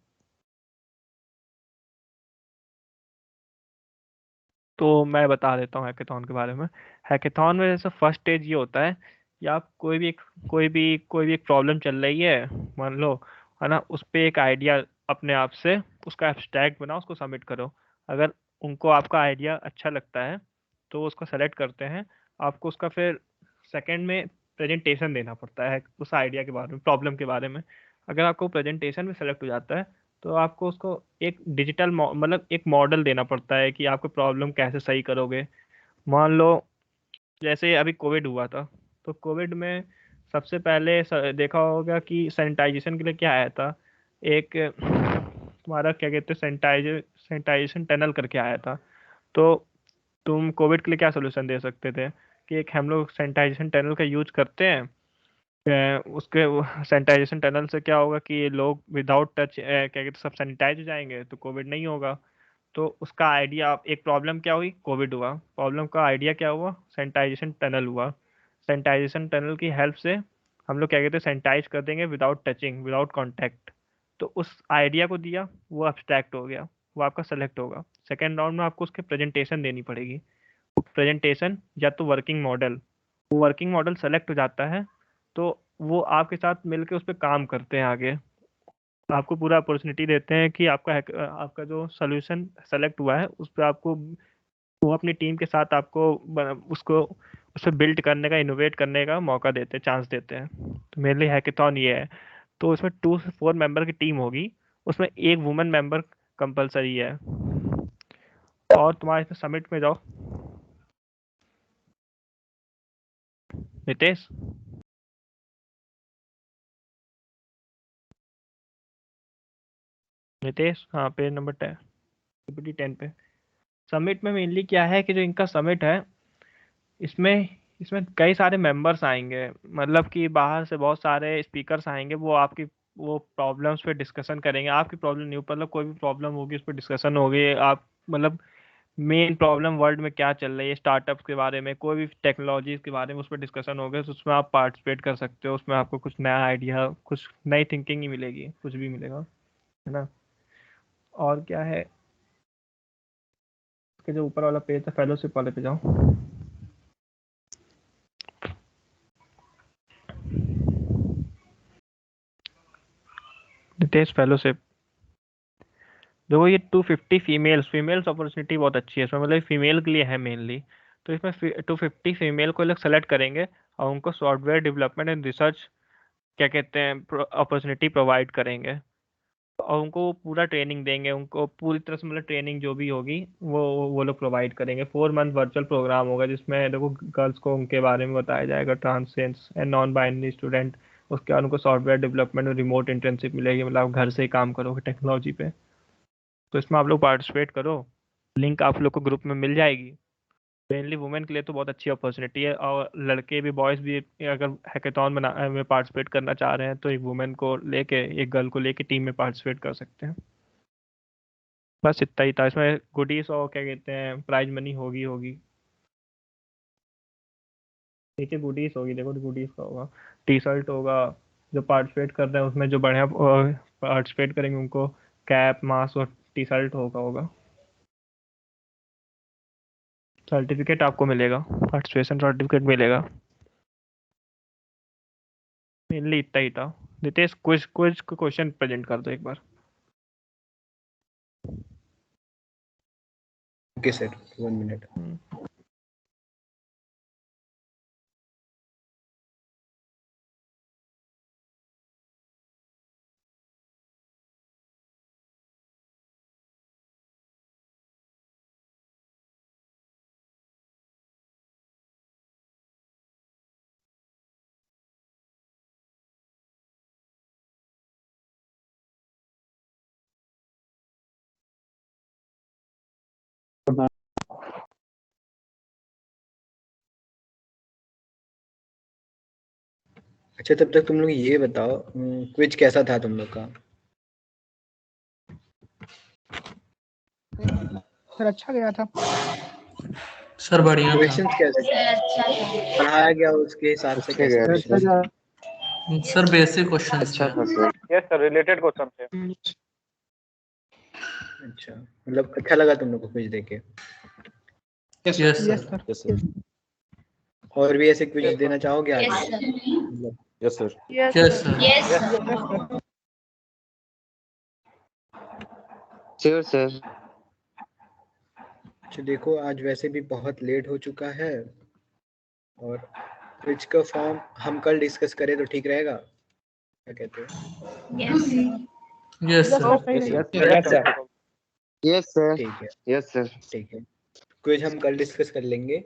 तो मैं बता देता हूँ हैकेथॉन के बारे में। हैकेथॉन में जैसे फर्स्ट स्टेज ये होता है कि आप कोई भी एक प्रॉब्लम चल रही है, मान लो, है ना, उस पे एक आइडिया अपने आप से उसका एब्स्ट्रैक्ट बनाओ, उसको सबमिट करो। अगर उनको आपका आइडिया अच्छा लगता है तो वो उसको सेलेक्ट करते हैं। आपको उसका फिर सेकंड में प्रेजेंटेशन देना पड़ता है उस आइडिया के बारे में, प्रॉब्लम के बारे में। अगर आपको प्रेजेंटेशन में सेलेक्ट हो जाता है तो आपको उसको एक डिजिटल मतलब एक मॉडल देना पड़ता है कि आपको प्रॉब्लम कैसे सही करोगे। मान लो जैसे अभी कोविड हुआ था, तो कोविड में सबसे पहले देखा होगा कि सैनिटाइजेशन के लिए क्या आया था, एक तुम्हारा क्या कहते हैं सैनिटाइजेशन टनल करके आया था। तो तुम कोविड के लिए क्या सोल्यूशन दे सकते थे कि एक हम लोग सैनिटाइजेशन टनल का यूज करते हैं। उसके सैनिटाइजेशन टनल से क्या होगा कि लोग विदाउट टच क्या कहते हैं सब सैनिटाइज हो जाएंगे तो कोविड नहीं होगा। तो उसका आइडिया, एक प्रॉब्लम क्या हुई, कोविड हुआ, प्रॉब्लम का आइडिया क्या हुआ, सैनिटाइजेशन टनल हुआ। सैनिटाइजेशन टनल की हेल्प से हम लोग क्या कहते हैं सैनिटाइज कर देंगे विदाउट टचिंग, विदाउट कांटेक्ट। तो उस आइडिया को दिया, वो अब्स्ट्रैक्ट हो गया, वो आपका सेलेक्ट होगा। सेकेंड राउंड में आपको उसके प्रेजेंटेशन देनी पड़ेगी। प्रेजेंटेशन या तो वर्किंग मॉडल, वो वर्किंग मॉडल सेलेक्ट हो जाता है तो वो आपके साथ मिलकर उस पर काम करते हैं आगे। आपको पूरा अपॉर्चुनिटी देते हैं कि आपका जो सोल्यूशन सेलेक्ट हुआ है उस पर आपको वो अपनी टीम के साथ आपको उसको उस पर बिल्ड करने का, इनोवेट करने का मौका देते हैं, चांस देते हैं। तो मेनली हैकेथॉन ये है। तो उसमें 2 से 4 मेंबर की टीम होगी, उसमें एक वुमेन मेंबर कंपलसरी है। और तुम्हारे इसमें समिट में जाओ नितेश। नितेश हाँ, पेज नंबर 10, पीपीटी 10 पे। समिट में मेनली क्या है कि जो इनका समिट है इसमें इसमें कई सारे मेंबर्स आएंगे, मतलब कि बाहर से बहुत सारे स्पीकर्स आएंगे। वो आपकी वो प्रॉब्लम्स पे डिस्कशन करेंगे। आपकी प्रॉब्लम नहीं, मतलब कोई भी प्रॉब्लम होगी उस पर डिस्कशन होगी। आप मतलब मेन प्रॉब्लम वर्ल्ड में क्या चल रही है, स्टार्टअप्स के बारे में, कोई भी टेक्नोलॉजीज के बारे में उस पर डिस्कशन होगा। तो उसमें आप पार्टिसिपेट कर सकते हो, उसमें आपको कुछ नया आइडिया, कुछ नई थिंकिंग ही मिलेगी, कुछ भी मिलेगा, है ना। और क्या है, उसके जो ऊपर वाला पेज है फेलोशिप वाले पे जाओ। नितेश फेलोशिप देखो, ये 250 फीमेल्स अपॉर्चुनिटी बहुत अच्छी है इसमें, मतलब फीमेल के लिए है मेनली। तो इसमें 250 फीमेल को लोग सेलेक्ट करेंगे और उनको सॉफ्टवेयर डेवलपमेंट एंड रिसर्च क्या कहते हैं अपॉर्चुनिटी प्रोवाइड करेंगे। और उनको पूरा ट्रेनिंग देंगे, उनको पूरी तरह से मतलब ट्रेनिंग जो भी होगी वो लोग प्रोवाइड करेंगे। 4 मंथ वर्चुअल प्रोग्राम होगा जिसमें देखो गर्ल्स को उनके बारे में बताया जाएगा, ट्रांसजेंड्स एंड नॉन बाइनरी स्टूडेंट। उसके बाद उनको सॉफ्टवेयर डेवलपमेंट में रिमोट इंटर्नशिप मिलेगी, मतलब आप घर से ही काम करोगे टेक्नोलॉजी पे। तो इसमें आप लोग पार्टिसिपेट करो, लिंक आप लोग को ग्रुप में मिल जाएगी। मेनली वुमेन के लिए तो बहुत अच्छी अपॉर्चुनिटी है, और लड़के भी बॉयज़ भी अगर हैकेथॉन में पार्टिसिपेट करना चाह रहे हैं तो एक वुमेन को लेके, एक गर्ल को लेके टीम में पार्टिसिपेट कर सकते हैं। बस इतना ही था इसमें। गुडीज और क्या कहते हैं प्राइज मनी होगी। देखिए गुडीज होगी, देखो गुडीज का होगा, टी शर्ट होगा, जो पार्टिसिपेट कर रहे हैं उसमें जो बढ़िया पार्टिसिपेट करेंगे उनको कैप, मास्क और टी शर्ट होगा। सर्टिफिकेट आपको मिलेगा, पार्टिसिपेशन सर्टिफिकेट मिलेगा। मेनली इतना ही था। नितेश कुछ क्वेश्चन प्रेजेंट कर दो एक बार। Okay sir, 1 minute. अच्छा, तब तक तुम लोग ये बताओ क्विज कैसा था तुम लोग का? सर अच्छा गया था सर। बढ़िया था क्वेश्चंस कैसे पढ़ाया गया उसके हिसाब से कैसे क्वेश्चन? सर, बेसिक क्वेश्चंस थे। यस सर, रिलेटेड क्वेश्चन थे। अच्छा, मतलब अच्छा लगा तुम लोग को क्विज देके? Yes sir. और भी ऐसे क्विज देना चाहोगे आगे? Yes sir. Yes sir. Sure sir. अच्छा देखो, आज वैसे भी बहुत लेट हो चुका है, और क्विज का फॉर्म हम कल डिस्कस करें तो ठीक रहेगा, क्या कहते हो? Yes sir. Yes sir. ठीक है, यस सर। ठीक है, क्विज हम कल डिस्कस कर लेंगे।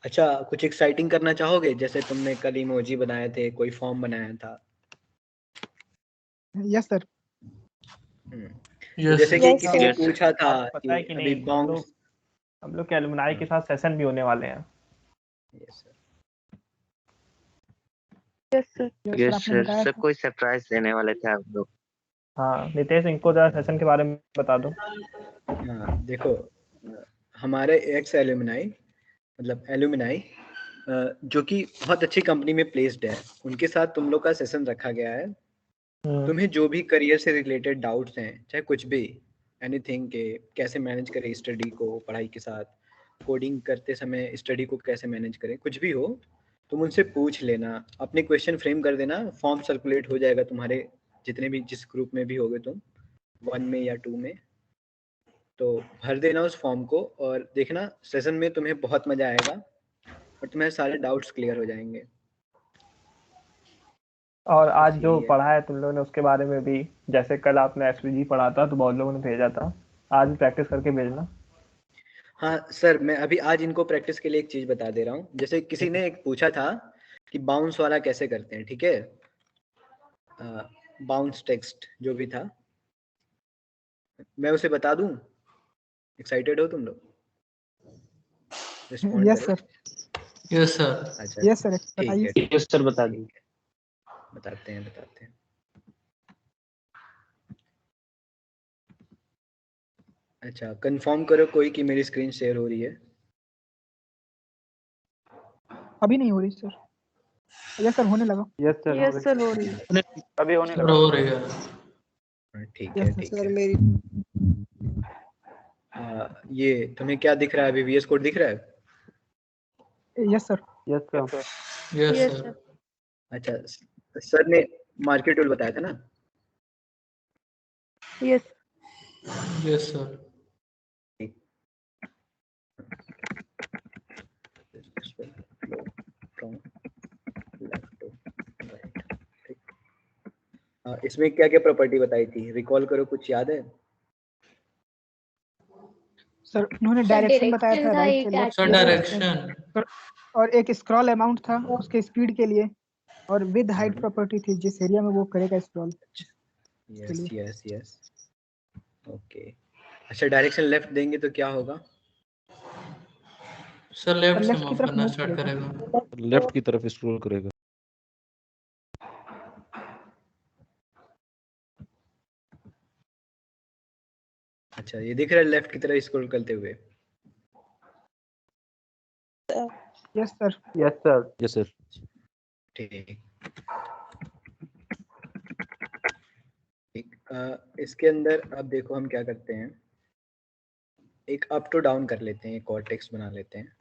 अच्छा, कुछ एक्साइटिंग करना चाहोगे? जैसे तुमने कल इमोजी बनाए थे, कोई फॉर्म बनाया था। Yes sir. तो जैसे कि किसी ने पूछा था पता है कि अभी नहीं, हम लोग के एलुमनाई के साथ सेशन भी होने वाले हैं। यस सर, सर कोई सरप्राइज देने वाले थे आप लोग। हाँ नितेश, इनको जरा सेशन के बारे में बता दो। हाँ देखो, हमारे एक्स एलुमनाई, मतलब एलुमनाई जो कि बहुत अच्छी कंपनी में प्लेस्ड है, उनके साथ तुम लोग का सेशन रखा गया है। तुम्हें जो भी करियर से रिलेटेड डाउट्स हैं, चाहे कुछ भी, एनीथिंग के कैसे मैनेज करें स्टडी को पढ़ाई के साथ, कोडिंग करते समय स्टडी को कैसे मैनेज करें, कुछ भी हो तुम उनसे पूछ लेना, अपने क्वेश्चन फ्रेम कर देना। फॉर्म सर्कुलेट हो जाएगा तुम्हारे जितने भी, जिस ग्रुप में भी होगे तुम, 1 में या 2 में, तो भर देना उस फॉर्म को, और देखना सेशन में तुम्हें बहुत मजा आएगा और तुम्हारे सारे डाउट्स क्लियर हो जाएंगे। और आज जो पढ़ा है तुम लोगों ने उसके बारे में भी, जैसे कल आपने एसवीजी पढ़ा था तो बहुत लोगों ने भेजा था, आज भी प्रैक्टिस करके भेजना। हाँ सर, मैं अभी आज इनको प्रैक्टिस के लिए एक चीज बता दे रहा हूँ। जैसे किसी ने एक पूछा था कि बाउंस वाला कैसे करते हैं, ठीक है, बाउंस टेक्स्ट जो भी था, मैं उसे बता दूं? एक्साइटेड हो तुम लोग? रिस्पॉन्ड यस करो। सर। Yes sir. अच्छा यस सर, ठीक है, बताइए। यस सर, बता देंगे, बताते हैं। अच्छा, कंफर्म करो कोई कि मेरी स्क्रीन शेयर हो रही है। अभी नहीं हो रही सर। यस सर, होने लगा। Yes sir. यस सर हो रही है। अभी होने सर लगा। हो रही है। ठीक है, ठीक सर है। मेरी ये तुम्हें क्या दिख रहा है अभी? VS कोड दिख रहा है? Yes sir. Yes sir. Yes sir. अच्छा, सर ने मार्केट टूल बताया था ना? Yes yes sir. From left to right, ठीक। इसमें क्या क्या प्रॉपर्टी बताई थी, रिकॉल करो, कुछ याद है? सर उन्होंने डायरेक्शन बताया था, राइट से लेफ्ट सर डायरेक्शन और एक स्क्रॉल अमाउंट था उसके स्पीड के लिए, और विद हाइट प्रॉपर्टी थी जिस एरिया में वो करेगा scroll. Yes yes yes, okay. अच्छा, डायरेक्शन लेफ्ट देंगे तो क्या होगा? सर लेफ्ट से लेफ्ट की मूव तरफ करना मूव स्टार्ट करेगा। करेगा। लेफ्ट की तरफ स्क्रॉल करेगा। अच्छा, ये दिख रहा है लेफ्ट की तरफ स्क्रॉल करते हुए? Yes sir. Yes sir. Yes sir. ठीक ठीक। इसके अंदर अब देखो हम क्या करते हैं, एक अप टू डाउन कर लेते हैं, एक और टेक्स्ट बना लेते हैं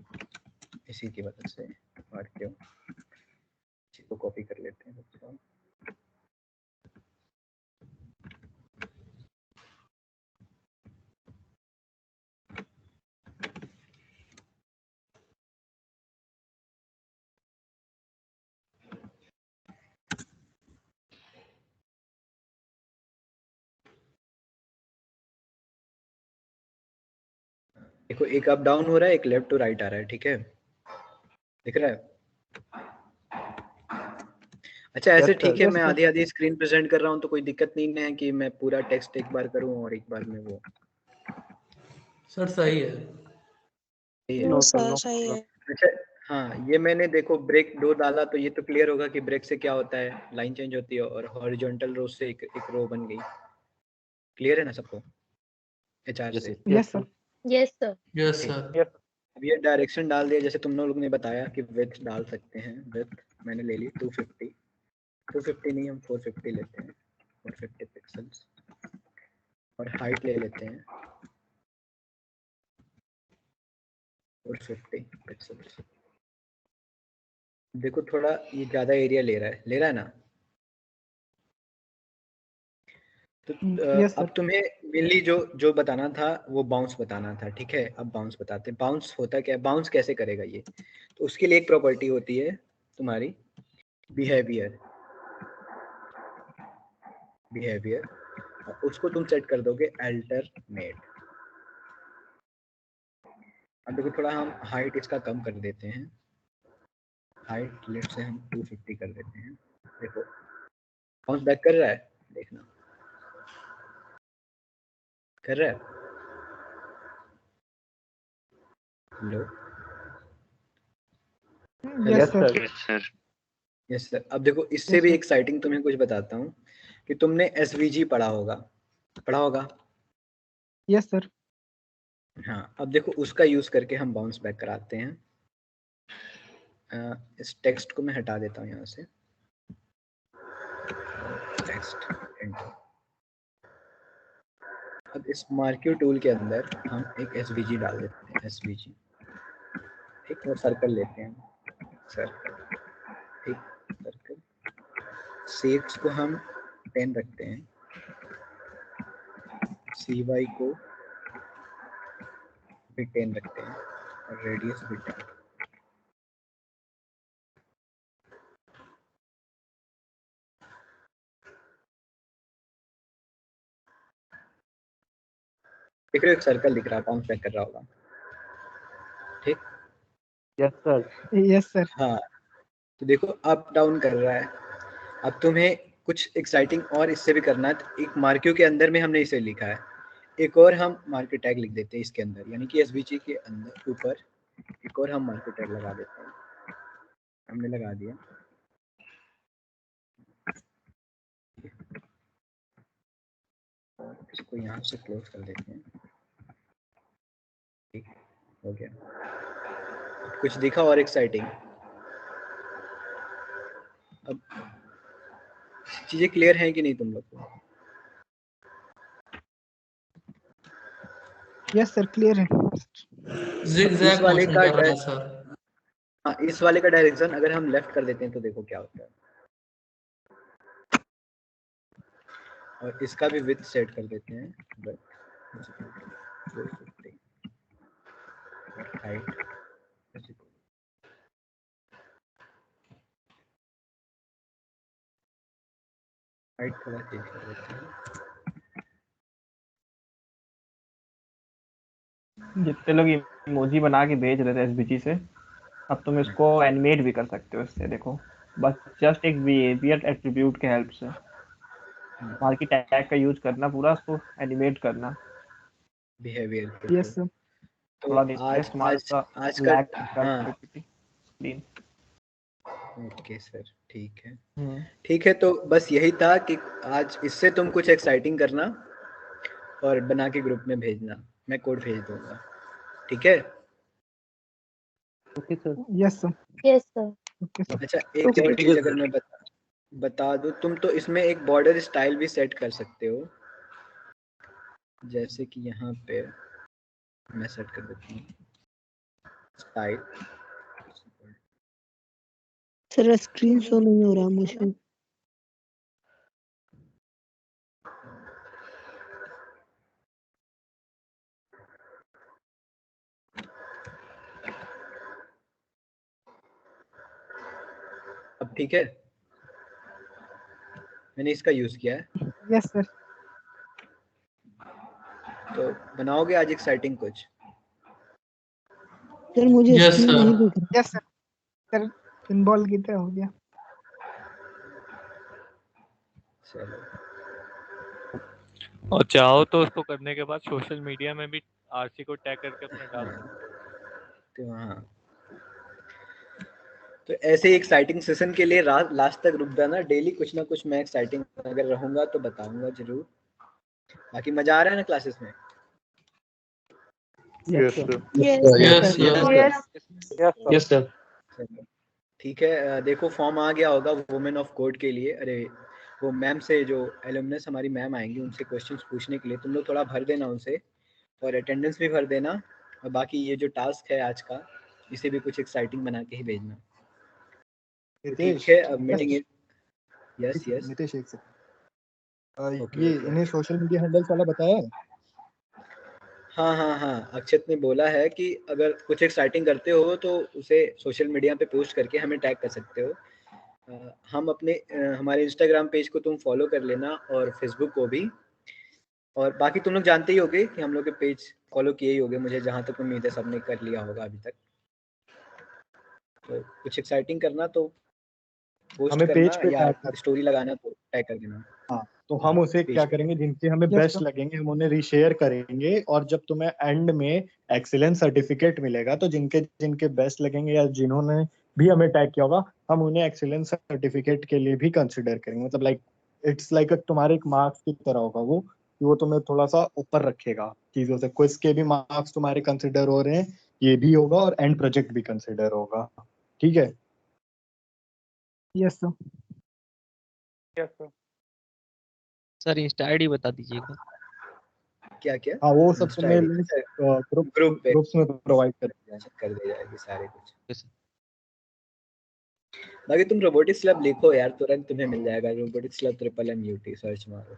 इसी की वजह से, और क्यों, इसी को कॉपी कर लेते हैं बच्चों। देखो एक अप डाउन हो रहा है, एक लेफ्ट टू राइट आ रहा है, ठीक है, दिख रहा है? अच्छा ऐसे ठीक है, मैं आधी आधी स्क्रीन प्रेजेंट कर रहा हूँ तो कोई दिक्कत नहीं है कि मैं पूरा टेक्स्ट एक बार करूँ और एक बार में वो? सर सही है। नो सर सही है। अच्छा हाँ, ये मैंने देखो ब्रेक 2 डाला तो ये तो क्लियर होगा कि ब्रेक से क्या होता है, लाइन चेंज होती है और हॉरिजॉन्टल रो से एक रो बन गई। क्लियर है ना सबको? एचआर से? Yes sir. Yes sir. Yes sir. अब ये डायरेक्शन डाल दिया, जैसे तुम लोग ने बताया कि विड्थ डाल सकते हैं, विड्थ मैंने ले ली 250 नहीं, हम 450 लेते हैं, 450 पिक्सल्स, और हाइट ले लेते हैं 450 पिक्सल्स। देखो थोड़ा ये ज्यादा एरिया ले रहा है ना? तो अब तुम्हें मेनली जो बताना था वो बाउंस बताना था, ठीक है? अब बाउंस बताते हैं। बाउंस होता क्या है, बाउंस कैसे करेगा ये? तो उसके लिए एक प्रॉपर्टी होती है तुम्हारी बिहेवियर, उसको तुम सेट कर दोगे अल्टरनेट। अब देखो थोड़ा हम हाइट इसका कम कर देते हैं, हाइट लेट से हम 250 कर देते हैं। देखो बाउंस बैक कर रहा है, देखना कर रहा है। Hello, yes sir. Yes sir. अब देखो इससे भी एक्साइटिंग तुम्हें कुछ बताता हूँ कि तुमने एसवीजी पढ़ा होगा। Yes sir. हाँ, अब देखो उसका यूज करके हम बाउंस बैक कराते हैं। इस टेक्स्ट को मैं हटा देता हूँ यहाँ से, टेक्स्ट एंटर। अब इस मार्क्यू टूल के अंदर हम एक एसवीजी डाल देते हैं, एसवीजी, ठीक, और सर्कल लेते हैं, सर्कल, ठीक, सर्कल। शेप्स को हम 10 रखते हैं, CY को भी 10 रखते हैं और रेडियस भी 10। देख रहे हो एक सर्कल दिख रहा है, बाउंस बैक कर रहा होगा, ठीक? Yes sir. Yes sir. हाँ, तो देखो अप डाउन कर रहा है। अब तुम्हें कुछ एक्साइटिंग और इससे भी करना है, तो एक मार्क्यू के अंदर में हमने इसे लिखा है, एक और हम मार्क्यू टैग लिख देते हैं इसके अंदर, यानी कि एसवीजी के अंदर ऊपर एक और हम मार्क्यू टैग लगा देते हैं। हमने लगा दिया, और इसको यहाँ से क्लोज कर देते हैं, ठीक हो गया। कुछ दिखा और एक्साइटिंग? अब चीजें क्लियर हैं कि नहीं तुम लोग को? यस सर क्लियर है। जिगजैग मोशन कर रहा है सर। हाँ, इस वाले का डायरेक्शन अगर हम लेफ्ट कर देते हैं तो देखो क्या होता है, और इसका भी विड्थ सेट कर देते हैं, हाइट थोड़ा चेंज कर देते हैं। जितने लोग इमोजी बना के भेज रहे थे एसबीजी से, अब तुम इसको एनिमेट भी कर सकते हो इससे। देखो बस जस्ट एक बिहेवियर एट्रीब्यूट के हेल्प से मार्की टैग का यूज करना, पूरा उसको एनिमेट करना बिहेवियर के यस थ्रू। सर। तो थोड़ा डिस्प्लेस तुम्हारा आज का लैग हाँ स्क्रीन। ओके सर, ठीक है। ठीक है, तो बस यही था कि आज इससे तुम कुछ एक्साइटिंग करना और बना के ग्रुप में भेजना, मैं कोड भेज दूंगा, ठीक है? Okay sir. Yes sir. Yes sir. अच्छा, एक और चीज अगर मैं बता दूं, तुम तो इसमें एक बॉर्डर स्टाइल भी सेट कर सकते हो, जैसे कि यहाँ पे मैं सेट कर देता हूँ स्टाइल। सर स्क्रीन शो नहीं हो रहा मुझे। अब ठीक है, मैंने इसका यूज किया है। Yes sir. तो बनाओगे आज एक्साइटिंग कुछ? सर मुझे यस स्क्रीन नहीं सर। दिख रहा। Yes sir. सर पिनबॉल की तरह हो गया। चलो, और चाहो तो उसको करने के बाद सोशल मीडिया में भी आरसी को टैग करके अपने डाल सकते। तो हाँ, तो ऐसे ही एक्साइटिंग सेशन के लिए लास्ट तक रुक जाना। डेली कुछ ना कुछ मैं एक्साइटिंग अगर रहूंगा तो बताऊंगा जरूर। बाकी मजा आ रहा है ना क्लासेस में? Yes sir. Yes sir. Yes sir. ठीक है, देखो फॉर्म आ गया होगा वुमेन ऑफ कोड के लिए। अरे वो मैम से, जो एलुमनस हमारी मैम आएंगी, उनसे क्वेश्चंस पूछने के लिए तुम लोग थोड़ा भर देना उनसे, और अटेंडेंस भी भर देना। और बाकी ये जो टास्क है आज का, इसे भी कुछ एक्साइटिंग बना के ही भेजना। ठीक है, अब मीटिंग। यस यस नितेश एक सेकंड, ओके, ये ओके। इन्हें सोशल मीडिया हैंडल्स वाला बताया है? हाँ, अक्षत ने बोला है कि अगर कुछ एक्साइटिंग करते हो तो उसे सोशल मीडिया पे पोस्ट करके हमें टैग कर सकते हो। हम अपने हमारे इंस्टाग्राम पेज को तुम फॉलो कर लेना, और फेसबुक को भी। और बाकी तुम लोग जानते ही होगे कि हम लोग के पेज फॉलो किए ही होगे, मुझे जहाँ तक उम्मीद है सबने कर लिया होगा अभी तक। तो कुछ एक्साइटिंग करना तो पोस्ट हमें करना, पेज पे या टैग कर। स्टोरी लगाना तो टैग कर देना। हाँ, तो हम उसे पेज क्या पे। करेंगे, जिनके हमें Yes, बेस्ट sir. लगेंगे हम उन्हें रीशेयर करेंगे, और जब तुम्हें एंड में एक्सीलेंस सर्टिफिकेट मिलेगा तो जिनके जिनके बेस्ट लगेंगे या जिन्होंने भी हमें टैग किया होगा, हम उन्हें एक्सीलेंस सर्टिफिकेट के लिए भी कंसिडर करेंगे। मतलब लाइक इट्स लाइक तुम्हारे एक मार्क्स की तरह होगा वो, कि वो तुम्हें थोड़ा सा ऊपर रखेगा चीजों से। क्विज के भी मार्क्स तुम्हारे कंसिडर हो रहे हैं, ये भी होगा, और एंड प्रोजेक्ट भी कंसिडर होगा। ठीक है? Yes sir. Yes sir. Sir Insta ID बता दीजिएगा। क्या क्या? हाँ, वो सब Insta तुम्हें ID लिंक ग्रुप पे ग्रुप्स में प्रोवाइड कर दिया है। कर दी जाएगी सारे कुछ। बाकी तुम रोबोटिक्स लैब लिखो यार, तुरंत तुम्हें मिल जाएगा। रोबोटिक्स लैब MMUT सर्च मारो।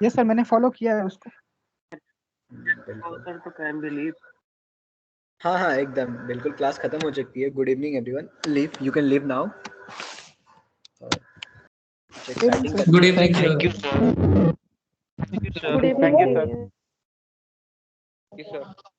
यस सर, मैंने फॉलो किया है उसको। बिल्कुल। तो कैन बी लीव। हाँ, एकदम बिल्कुल। क्लास खत्म हो चुकी है। Good evening everyone, leave, you can leave now. Good evening sir. Thank you sir. Good evening sir. Sir.